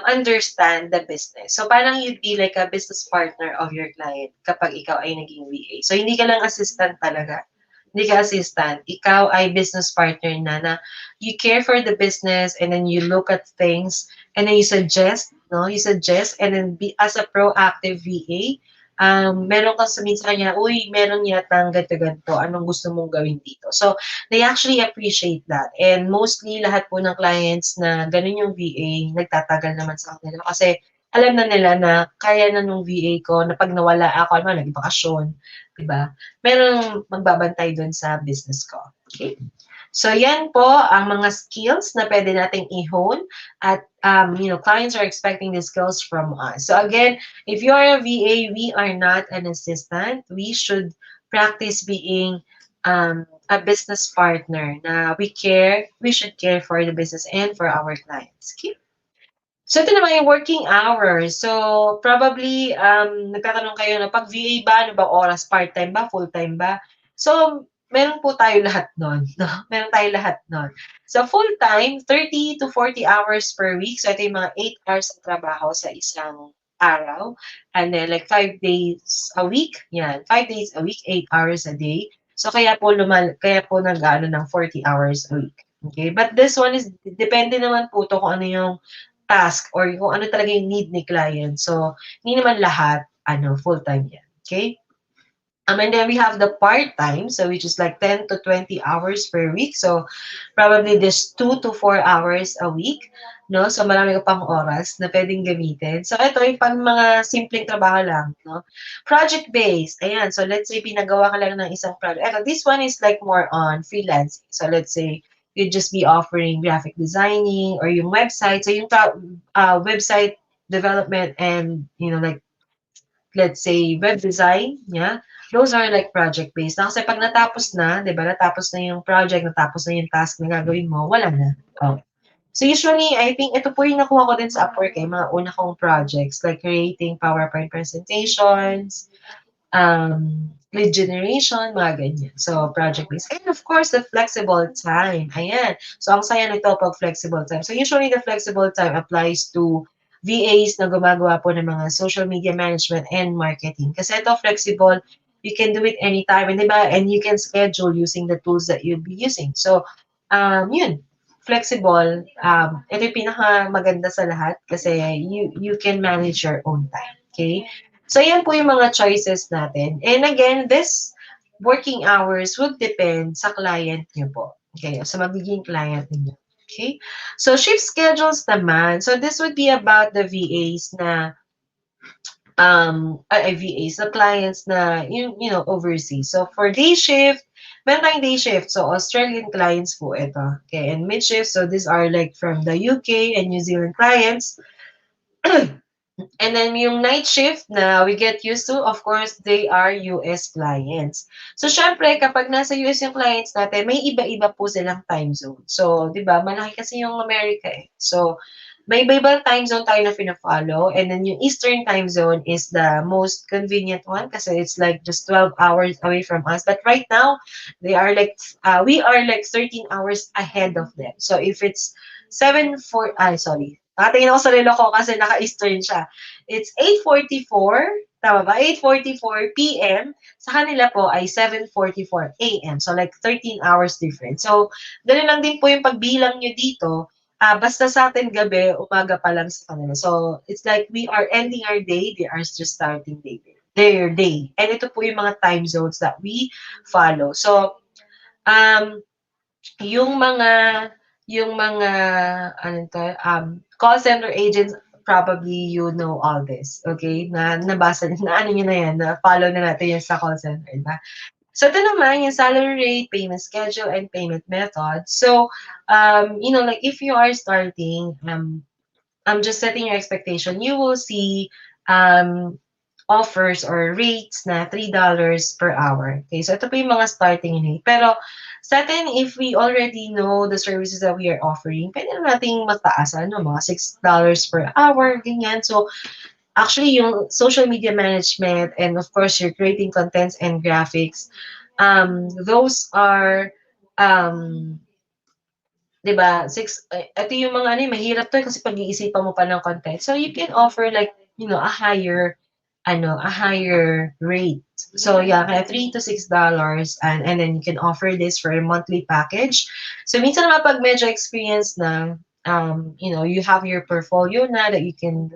understand the business. So, parang you'd be like a business partner of your client kapag ikaw ay naging VA. So, hindi ka lang assistant talaga. Hindi ka assistant. Ikaw ay business partner na you care for the business and then you look at things and then you suggest, no? You suggest and then as a proactive VA, meron kang sabihin sa kanya, meron yata ganito, anong gusto mong gawin dito? So, they actually appreciate that. And mostly, lahat po ng clients na ganun yung VA, nagtatagal naman sa kanila. Kasi, alam na nila na kaya na nung VA ko na pag nawala ako, nag-bakasyon, diba? Merong magbabantay dun sa business ko. Okay? So yan po ang mga skills na pwede nating i-hone at clients are expecting these skills from us. So again, if you are a VA, we are not an assistant. We should practice being a business partner na we should care for the business and for our clients. Okay? So ito naman yung working hours. So probably nagtatanong kayo na pag VA ba, ano ba oras? Part-time ba? Full-time ba? So meron po tayo lahat nun. No? Meron tayo lahat nun. So full-time, 30 to 40 hours per week. So ito yung mga 8 hours ng trabaho sa isang araw. And then like 5 days a week. Yan, 5 days a week, 8 hours a day. So kaya po nag-ano ng 40 hours a week. Okay? But this one is, depende naman po to kung ano yung task or kung ano talaga yung need ni client. So, hindi naman lahat, full-time yan. Okay? And then we have the part-time, so which is like 10 to 20 hours per week. So, probably this 2 to 4 hours a week. No? So, marami ka pang oras na pwedeng gamitin. So, ito yung pang mga simpleng trabaho lang. No? Project-based. Ayan. So, let's say, pinagawa ka lang ng isang project. Ito, this one is like more on freelancing. So, let's say, you'd just be offering graphic designing or yung website. So, yung website development and, like, let's say, web design, yeah, those are like project-based. Na kasi pag natapos na, di ba, natapos na yung project, natapos na yung task na gagawin mo, wala na. Oh. So usually, I think ito po yung nakuha ko din sa Upwork, mga una kong projects, like creating PowerPoint presentations, lead generation, mga ganyan. So, project-based. And of course, the flexible time. Ayan. So, ang saya nito pag flexible time. So, usually, the flexible time applies to VAs na gumagawa po ng mga social media management and marketing. Kasi ito, flexible, you can do it anytime. And, diba? And you can schedule using the tools that you'll be using. So, yun. Flexible. Ito yung pinakamaganda sa lahat kasi you can manage your own time. Okay? So, yan po yung mga choices natin. And again, this working hours would depend sa client niyo po. Okay? So, magiging client niyo. Okay? So, shift schedules naman. So, this would be about the VAs na VAs, the clients na, overseas. So, for day shift, meron tayong day shift. So, Australian clients po ito. Okay? And mid shift, so these are like from the UK and New Zealand clients. And then yung night shift na we get used to, of course, they are US clients. So, syempre, kapag nasa US yung clients natin, may iba-iba po silang time zone. So, di ba, malaki kasi yung America eh. So, may iba-ibang time zone tayo na pina-follow. And then yung Eastern time zone is the most convenient one kasi it's like just 12 hours away from us. But right now, we are like 13 hours ahead of them. So, if it's 7:04, nakatingin ako sa relo ko kasi naka-Eastern siya. It's 8:44, tama ba? 8:44 p.m. Sa kanila po ay 7:44 a.m. So like 13 hours difference. So, ganun lang din po yung pagbilang nyo dito. Basta sa atin gabi, umaga pa lang sa kanila. So, it's like we are ending our day, they are just starting their day. And ito po yung mga time zones that we follow. So, yung mga call center agents, probably you know all this, okay? Nabasa na nyo na yan, na follow na natin yan sa call center, diba? So, ito naman, yung salary rate, payment schedule, and payment method. So, like if you are starting, I'm just setting your expectation, you will see offers or rates na $3 per hour. Okay, so ito po yung mga starting rate. Pero sa atin, if we already know the services that we are offering, pwede na nating mataas, mga $6 per hour, ganyan. So, actually, yung social media management and of course, you're creating contents and graphics, those are, diba, ito yung mga mahirap to kasi pag-iisipan mo pa ng content. So, you can offer like, a higher rate. So yeah, kaya $3 to $6 and then you can offer this for a monthly package. So minsan naman pag medyo experience na, you have your portfolio na that you can,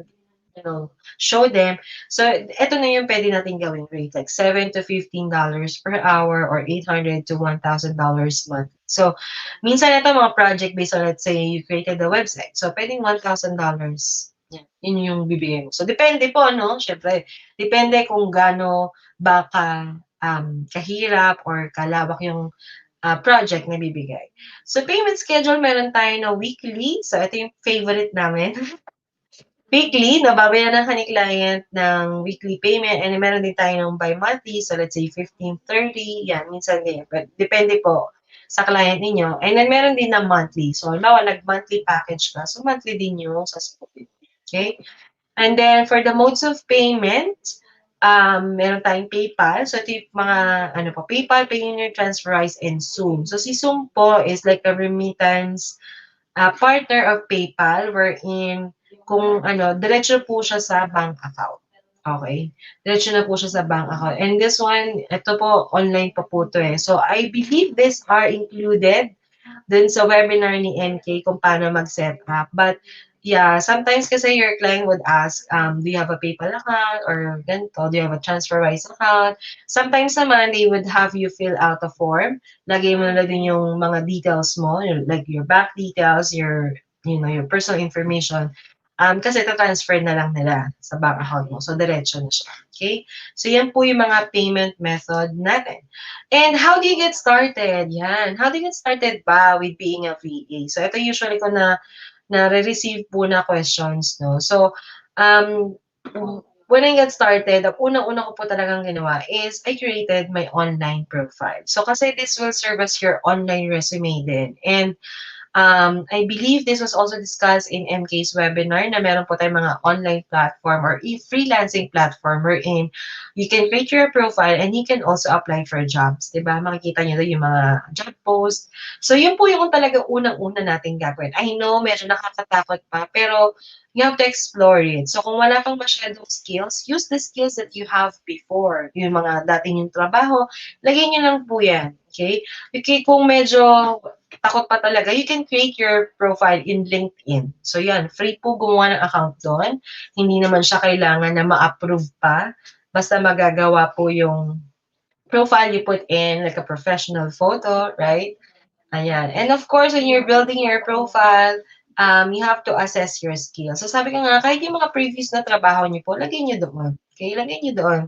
show them. So ito na yung pwede natin gawing rate, like $7 to $15 per hour or $800 to $1,000 month. So minsan ito mga project based on, let's say you created a website. So pwedeng $1,000. Yun yung bibigay mo. So, depende po, no? Siyempre, depende kung gaano ba kahirap or kalawak yung project na bibigay. So, payment schedule, meron tayo na weekly. So, ito yung favorite namin. Weekly, no, babayaran ka ni client ng weekly payment and meron din tayo ng bi-monthly. So, let's say 15, 30, yan, minsan ganyan. But depende po sa client ninyo. And then, meron din ng monthly. So, halimbawa, nag-monthly package ka. So, monthly din yung sasagutin. Okay? And then, for the modes of payment, meron tayong PayPal. So, ito yung mga, PayPal, Payoneer, Transferize, and Zoom. So, si Zoom po is like a remittance partner of PayPal wherein kung diretso po siya sa bank account. Okay? Diretso na po siya sa bank account. And this one, ito po, online pa po to eh. So, I believe these are included dun sa webinar ni NK kung paano mag-set up. But, yeah, sometimes kasi your client would ask, do you have a PayPal account or ganito? Do you have a TransferWise account? Sometimes naman, they would have you fill out a form. Lagay mo na din yung mga details mo, like your bank details, your personal information. Kasi ito-transfer na lang nila sa bank account mo. So, diretso na siya. Okay? So, yan po yung mga payment method natin. And how do you get started? Yan. How do you get started ba with being a VA? So, ito usually ko na-receive po na questions, no? So, when I get started, ang unang-una ko po talagang ginawa is I created my online profile. So, kasi this will serve as your online resume din. And I believe this was also discussed in MK's webinar na meron po tayong mga online platform or freelancing platform wherein you can create your profile and you can also apply for jobs. Diba? Makikita nyo doon yung mga job posts. So, yun po yung talaga unang-una natin gagawin. I know, medyo nakakatakot pa, pero you have to explore it. So, kung wala kang masyadong skills, use the skills that you have before. Yung mga dating yung trabaho, lagay nyo lang po yan. Okay? Okay, kung medyo takot pa talaga, you can create your profile in LinkedIn. So, yan, free po gumawa ng account doon. Hindi naman siya kailangan na ma-approve pa. Basta magagawa po yung profile you put in, like a professional photo, right? Ayan. And of course, when you're building your profile, you have to assess your skills. So, sabi ko nga, kahit yung mga previous na trabaho niyo po, lagay niyo doon. Okay? Lagay niyo doon.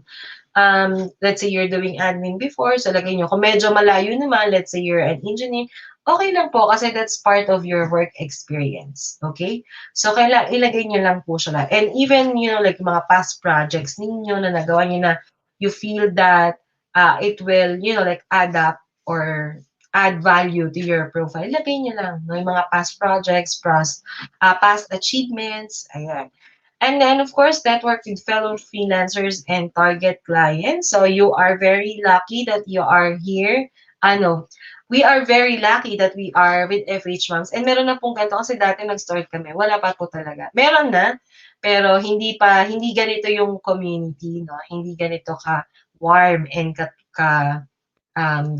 Let's say you're doing admin before, so lagay nyo. Kung medyo malayo naman, let's say you're an engineer, okay lang po kasi that's part of your work experience. Okay? So, ilagay nyo lang po siya. And even, like mga past projects ninyo na nagawa nyo na you feel that it will, like add up or add value to your profile, ilagay nyo lang. No? Yung mga past projects, past achievements, ayan. And then, of course, network with fellow freelancers and target clients. So, you are very lucky that you are here. We are very lucky that we are with FH Moms. And meron na pong ganito kasi dati nag-start kami. Wala pa po talaga. Meron na, pero hindi ganito yung community, no? Hindi ganito ka warm and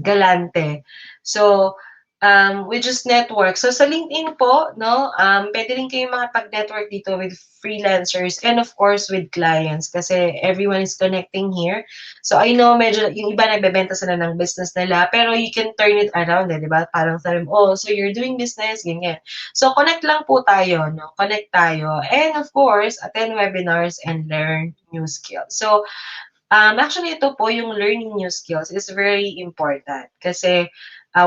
galante. So, we just network. So, sa LinkedIn po, no, pwede rin kayo makapag-network dito with freelancers and of course with clients kasi everyone is connecting here. So, I know medyo yung iba nagbebenta sila ng business nila pero you can turn it around, di ba? Parang sabi mo, so you're doing business, ganyan. So, connect lang po tayo, no? Connect tayo. And of course, attend webinars and learn new skills. So, actually, ito po, yung learning new skills is very important kasi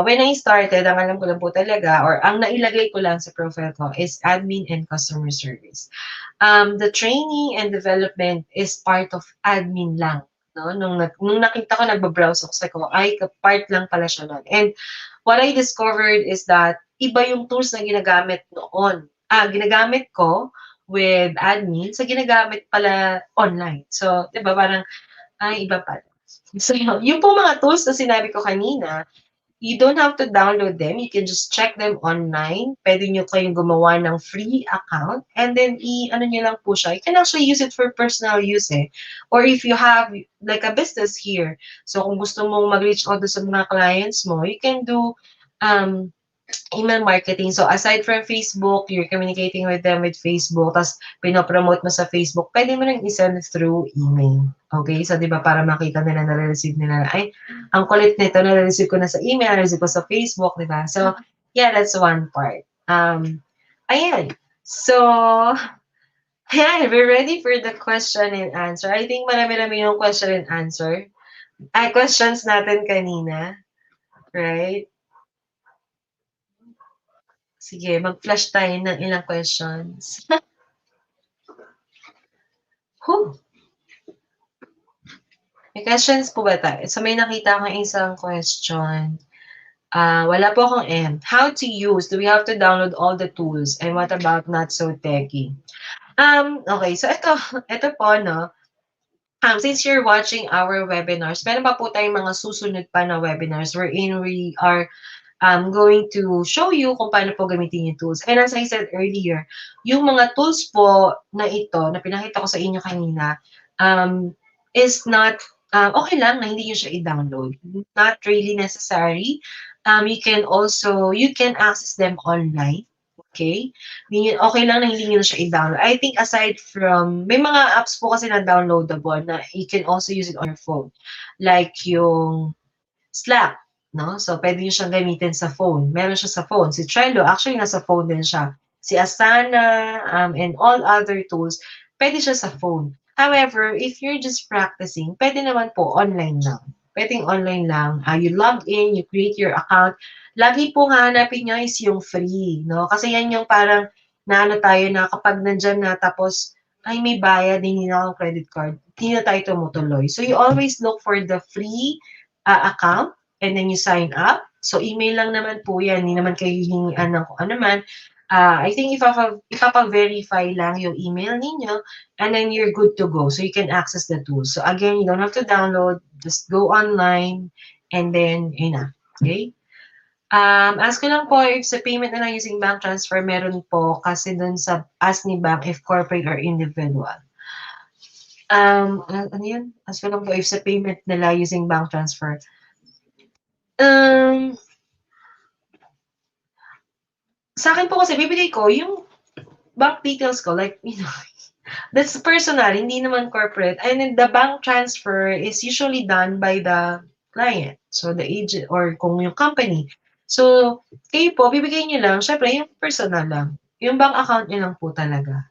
when I started, ang alam ko lang po talaga, or ang nailagay ko lang sa profile ko is admin and customer service. The training and development is part of admin lang. No? Nung nakita ko, nagbabrowse ako, sabi ko, ay, part lang pala siya nun. And what I discovered is that iba yung tools na ginagamit noon. Ginagamit ko with admin sa ginagamit pala online. So, di ba, parang, iba pala. So, yung po mga tools na sinabi ko kanina, you don't have to download them. You can just check them online. Pwede nyo kayong gumawa ng free account and then nyo lang po siya. You can actually use it for personal use eh. Or if you have like a business here, so kung gusto mong mag-reach out sa mga clients mo, you can do email marketing. So, aside from Facebook, you're communicating with them with Facebook, tapos pinopromote mo sa Facebook, pwede mo rin isend through email. Okay? So, di ba, para makita nila, nare-receive nila, ay, ang kulit nito, nare-receive ko na sa email, nare-receive ko sa Facebook, di ba? So, yeah, that's one part. Ayan. So, ayan, we're ready for the question and answer. I think marami-rami yung question and answer. Questions natin kanina. Right? Sige, mag-flash tayo ng ilang questions. Whew. May questions po ba tayo? So, may nakita akong isang question. Wala po akong M. How to use? Do we have to download all the tools? And what about not so techy? Okay, so ito po, no? Since you're watching our webinars, meron pa po tayong mga susunod pa na webinars wherein we are going to show you kung paano po gamitin yung tools. And as I said earlier, yung mga tools po na ito, na pinakita ko sa inyo kanina, is not, okay lang na hindi nyo siya i-download. Not really necessary. You can access them online. Okay? Okay lang na hindi nyo siya i-download. I think aside from, may mga apps po kasi na downloadable na you can also use it on your phone. Like yung Slack, no? So, pwede nyo siyang gamitin sa phone. Meron siya sa phone. Si Trello, actually, nasa phone din siya. Si Asana, and all other tools, pwede siya sa phone. However, if you're just practicing, pwede naman po online lang. Pwedeng online lang. You log in, you create your account. Lagi po nga hanapin nyo is yung free, no? Kasi yan yung parang naano tayo na kapag nandyan na tapos ay may bayad, hindi na akong credit card, hindi na tayo tumutuloy. So, you always look for the free account and then you sign up. So, email lang naman po yan. Hindi naman kayo hihingian ng kung ano man. I think ipapa-verify lang yung email ninyo and then you're good to go. So, you can access the tools. So, again, you don't have to download. Just go online and then, yun na. Okay? Ask ko lang po if sa payment na lang using bank transfer, meron po kasi dun sa ask ni bank if corporate or individual. Ano yun? Ask ko lang po if sa payment nila using bank transfer. Sa akin po kasi, bibigay ko yung bank details ko, like, that's personal, hindi naman corporate. And then the bank transfer is usually done by the client, so the agent, or kung yung company. So, kayo po, bibigay nyo lang, syempre, yung personal lang. Yung bank account nyo lang po talaga.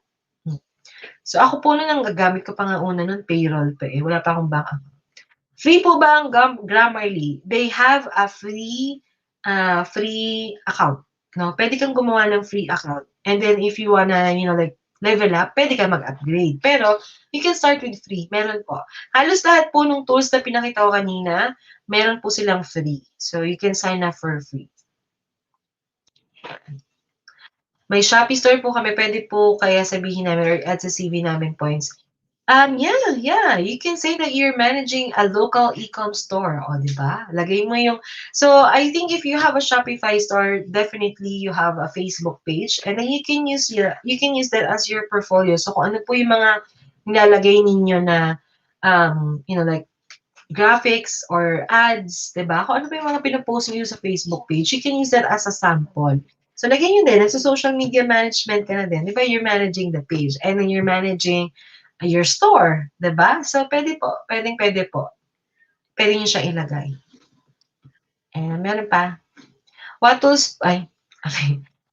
So, ako po na nang gagamit ko pa nga una nun, payroll pa eh. Wala pa akong bank account. Free po ba ang Grammarly? They have a free account. No? Pwede kang gumawa ng free account. And then if you wanna, like level up, pwede ka mag-upgrade. Pero you can start with free. Meron po. Halos lahat po ng tools na pinakita ko kanina, meron po silang free. So you can sign up for free. May Shopee store po kami. Pwede po kaya sabihin namin or add sa CV namin points. Yeah. You can say that you're managing a local e-com store. O, diba? Lagay mo yung... So, I think if you have a Shopify store, definitely you have a Facebook page. And then you can use that as your portfolio. So, kung ano po yung mga nilalagay ninyo na, like graphics or ads, diba? Kung ano po yung mga pinapost niyo sa Facebook page, you can use that as a sample. So, lagay nyo din. Sa social media management ka na din. Diba? You're managing the page. And then you're managing your store, diba? So, pwede po. Pwede po. Pwede nyo siya ilagay. And meron pa. Okay.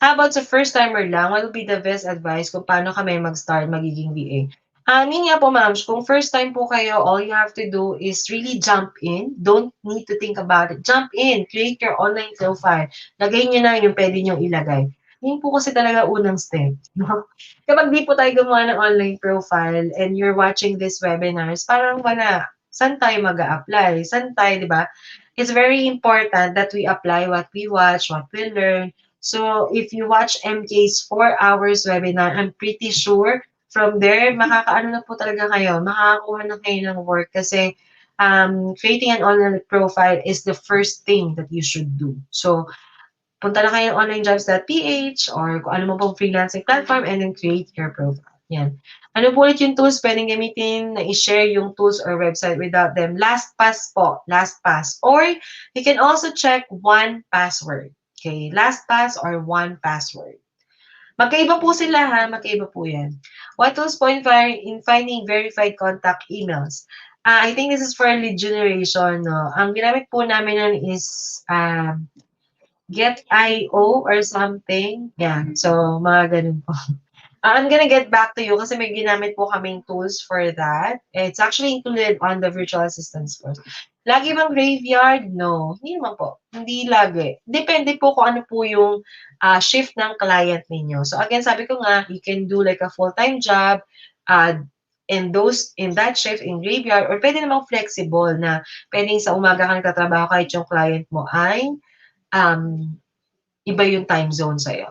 How about sa first timer lang? What will be the best advice kung paano kami mag-start magiging VA? Yun nga po, ma'am. Kung first time po kayo, all you have to do is really jump in. Don't need to think about it. Jump in. Create your online profile. Lagay nyo na yung pwede nyo ilagay. Yun po kasi talaga unang step. Kapag di po tayo gumawa ng online profile and you're watching this webinars, parang wala. Saan tayo mag-a-apply? Saan tayo, di ba? It's very important that we apply what we watch, what we learn. So, if you watch MK's 4 hours webinar, I'm pretty sure from there, makakaano na po talaga kayo. Makakakuha na kayo ng work kasi creating an online profile is the first thing that you should do. So, punta na kayo ng onlinejobs.ph or kung ano mo pong freelancing platform and then create your profile. Yan. Ano po ulit yung tools pwedeng gamitin na i-share yung tools or website without them? LastPass po. LastPass. Or you can also check 1Password. Okay? LastPass or 1Password. Magkaiba po sila ha. Magkaiba po yan. What tools po in finding verified contact emails? I think this is for lead generation. No? Ang ginamit po namin nun is Get.io or something. Yeah. So, mga ganun po. I'm gonna get back to you kasi may ginamit po kaming tools for that. It's actually included on the virtual assistance course. Lagi bang graveyard? No, hindi naman po. Hindi lagi. Depende po kung ano po yung shift ng client ninyo. So again, sabi ko nga, you can do like a full-time job uh, in that shift in graveyard, or pwede namang flexible na pwedeng sa umaga ka nagtatrabaho kahit yung client mo ay um, iba yung time zone sa'yo.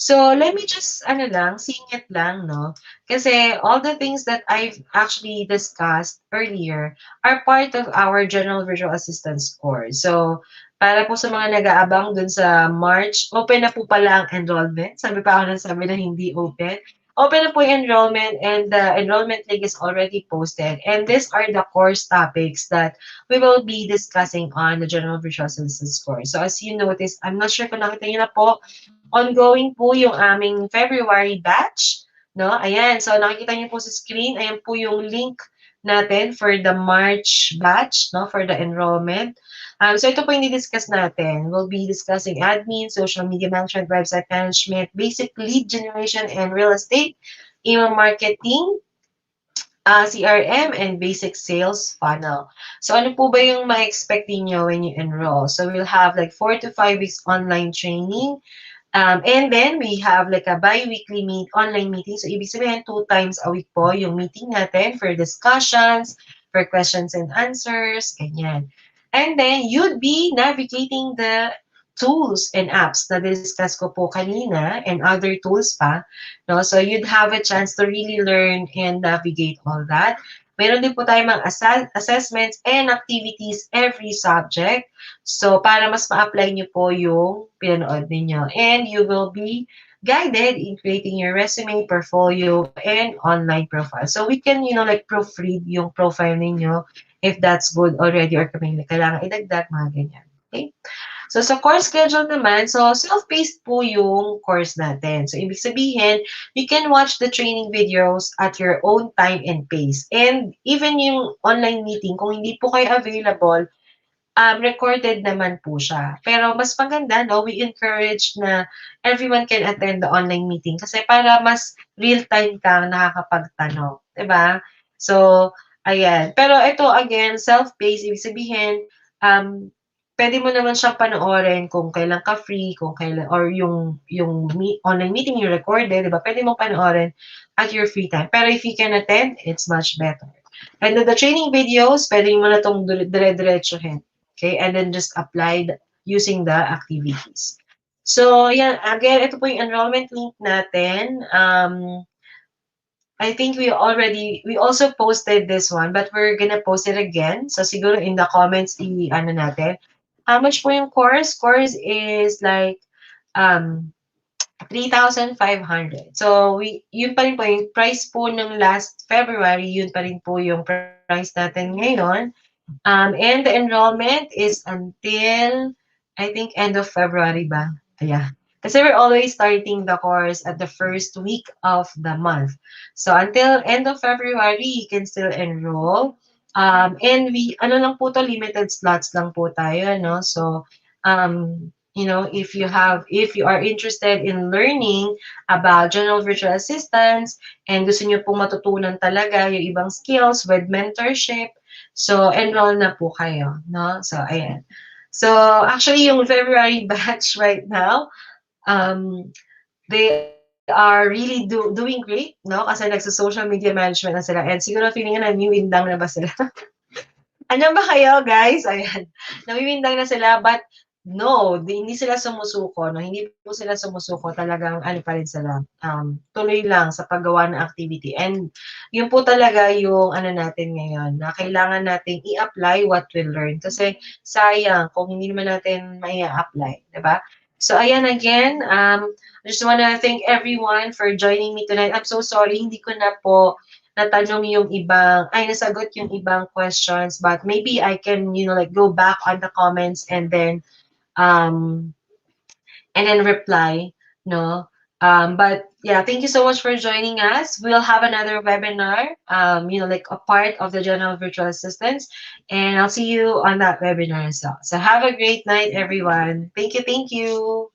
So, let me just, singit lang, no? Kasi all the things that I've actually discussed earlier are part of our General Virtual Assistance course. So, para po sa mga nag-aabang dun sa March, open na po pala ang enrollment. Sabi pa ako sabi na hindi open. Open na po yung enrollment, and the enrollment link is already posted. And these are the course topics that we will be discussing on the General Virtual Assistance course. So as you notice, I'm not sure kung nakita niyo na po, ongoing po yung aming February batch. No? Ayan, so nakikita niyo po sa screen, ayan po yung link natin for the March batch, no, for the enrollment. So ito po yung discuss natin. We'll be discussing admin, social media management, website management, basic lead generation and real estate, email marketing, CRM, and basic sales funnel. So ano po ba yung ma-expect niyo when you enroll? So we'll have like 4 to 5 weeks online training. And then we have like a bi-weekly online meeting. So ibig sabihin 2 times a week po yung meeting natin for discussions, for questions and answers, ganyan. And then you'd be navigating the tools and apps na discuss ko po kanina, and other tools pa. No? So you'd have a chance to really learn and navigate all that. Meron din po tayong mga assessments and activities every subject. So para mas ma-apply nyo po yung pinanood ninyo. And you will be guided in creating your resume, portfolio, and online profile. So we can, like proofread yung profile ninyo if that's good already, or kung may kailangan idagdag, mga ganyan. Okay? So, sa course schedule naman, so self-paced po yung course natin. So, ibig sabihin, you can watch the training videos at your own time and pace. And even yung online meeting, kung hindi po kayo available, recorded naman po siya. Pero mas maganda, no, we encourage na everyone can attend the online meeting kasi para mas real-time kang nakakapagtanong. Diba? So, ayan. Pero ito, again, self-paced, ibig sabihin, pwede mo naman siyang panoorin kung kailan ka free, kung kailan, or yung online meeting you recorded, diba? Pwede mo panoorin at your free time. Pero if you can attend, it's much better. And the training videos, pwede mo na itong dire-diretsuhin. Okay, and then just applied using the activities. So, yan, again, ito po yung enrollment link natin. I think we also posted this one, but we're gonna post it again. So, siguro in the comments, natin. How much po yung course? Course is like 3,500. So, yun pa rin po, yung price po ng last February, yun pa rin po yung price natin ngayon. And the enrollment is until, I think, end of February ba? Yeah. Kasi we're always starting the course at the first week of the month. So until end of February, you can still enroll. And lang po to, limited slots lang po tayo, no? So, if you are interested in learning about general virtual assistants and gusto niyo pong matutunan talaga yung ibang skills with mentorship, so enroll na po kayo, no? So ayan. So actually yung February batch right now, they are really doing great, no? Kasi nagsa-social media management na sila, and siguro feeling na namiwindang na ba sila? Ano ba kayo, guys? Ayan. Namiwindang na sila, but no, hindi sila sumusuko, no? Hindi po sila sumusuko, talagang pa rin sila. Tuloy lang sa paggawa ng activity. And yun po talaga yung natin ngayon, na kailangan nating i-apply what we learn. Kasi sayang kung hindi naman natin mai-apply, diba? So ayan, again, I just wanna thank everyone for joining me tonight. I'm so sorry, hindi ko na po natanong yung nasagot yung ibang questions, but maybe I can, like go back on the comments and then reply, no? But yeah, thank you so much for joining us. We'll have another webinar, like a part of the General Virtual Assistants, and I'll see you on that webinar as well. So have a great night, everyone. Thank you.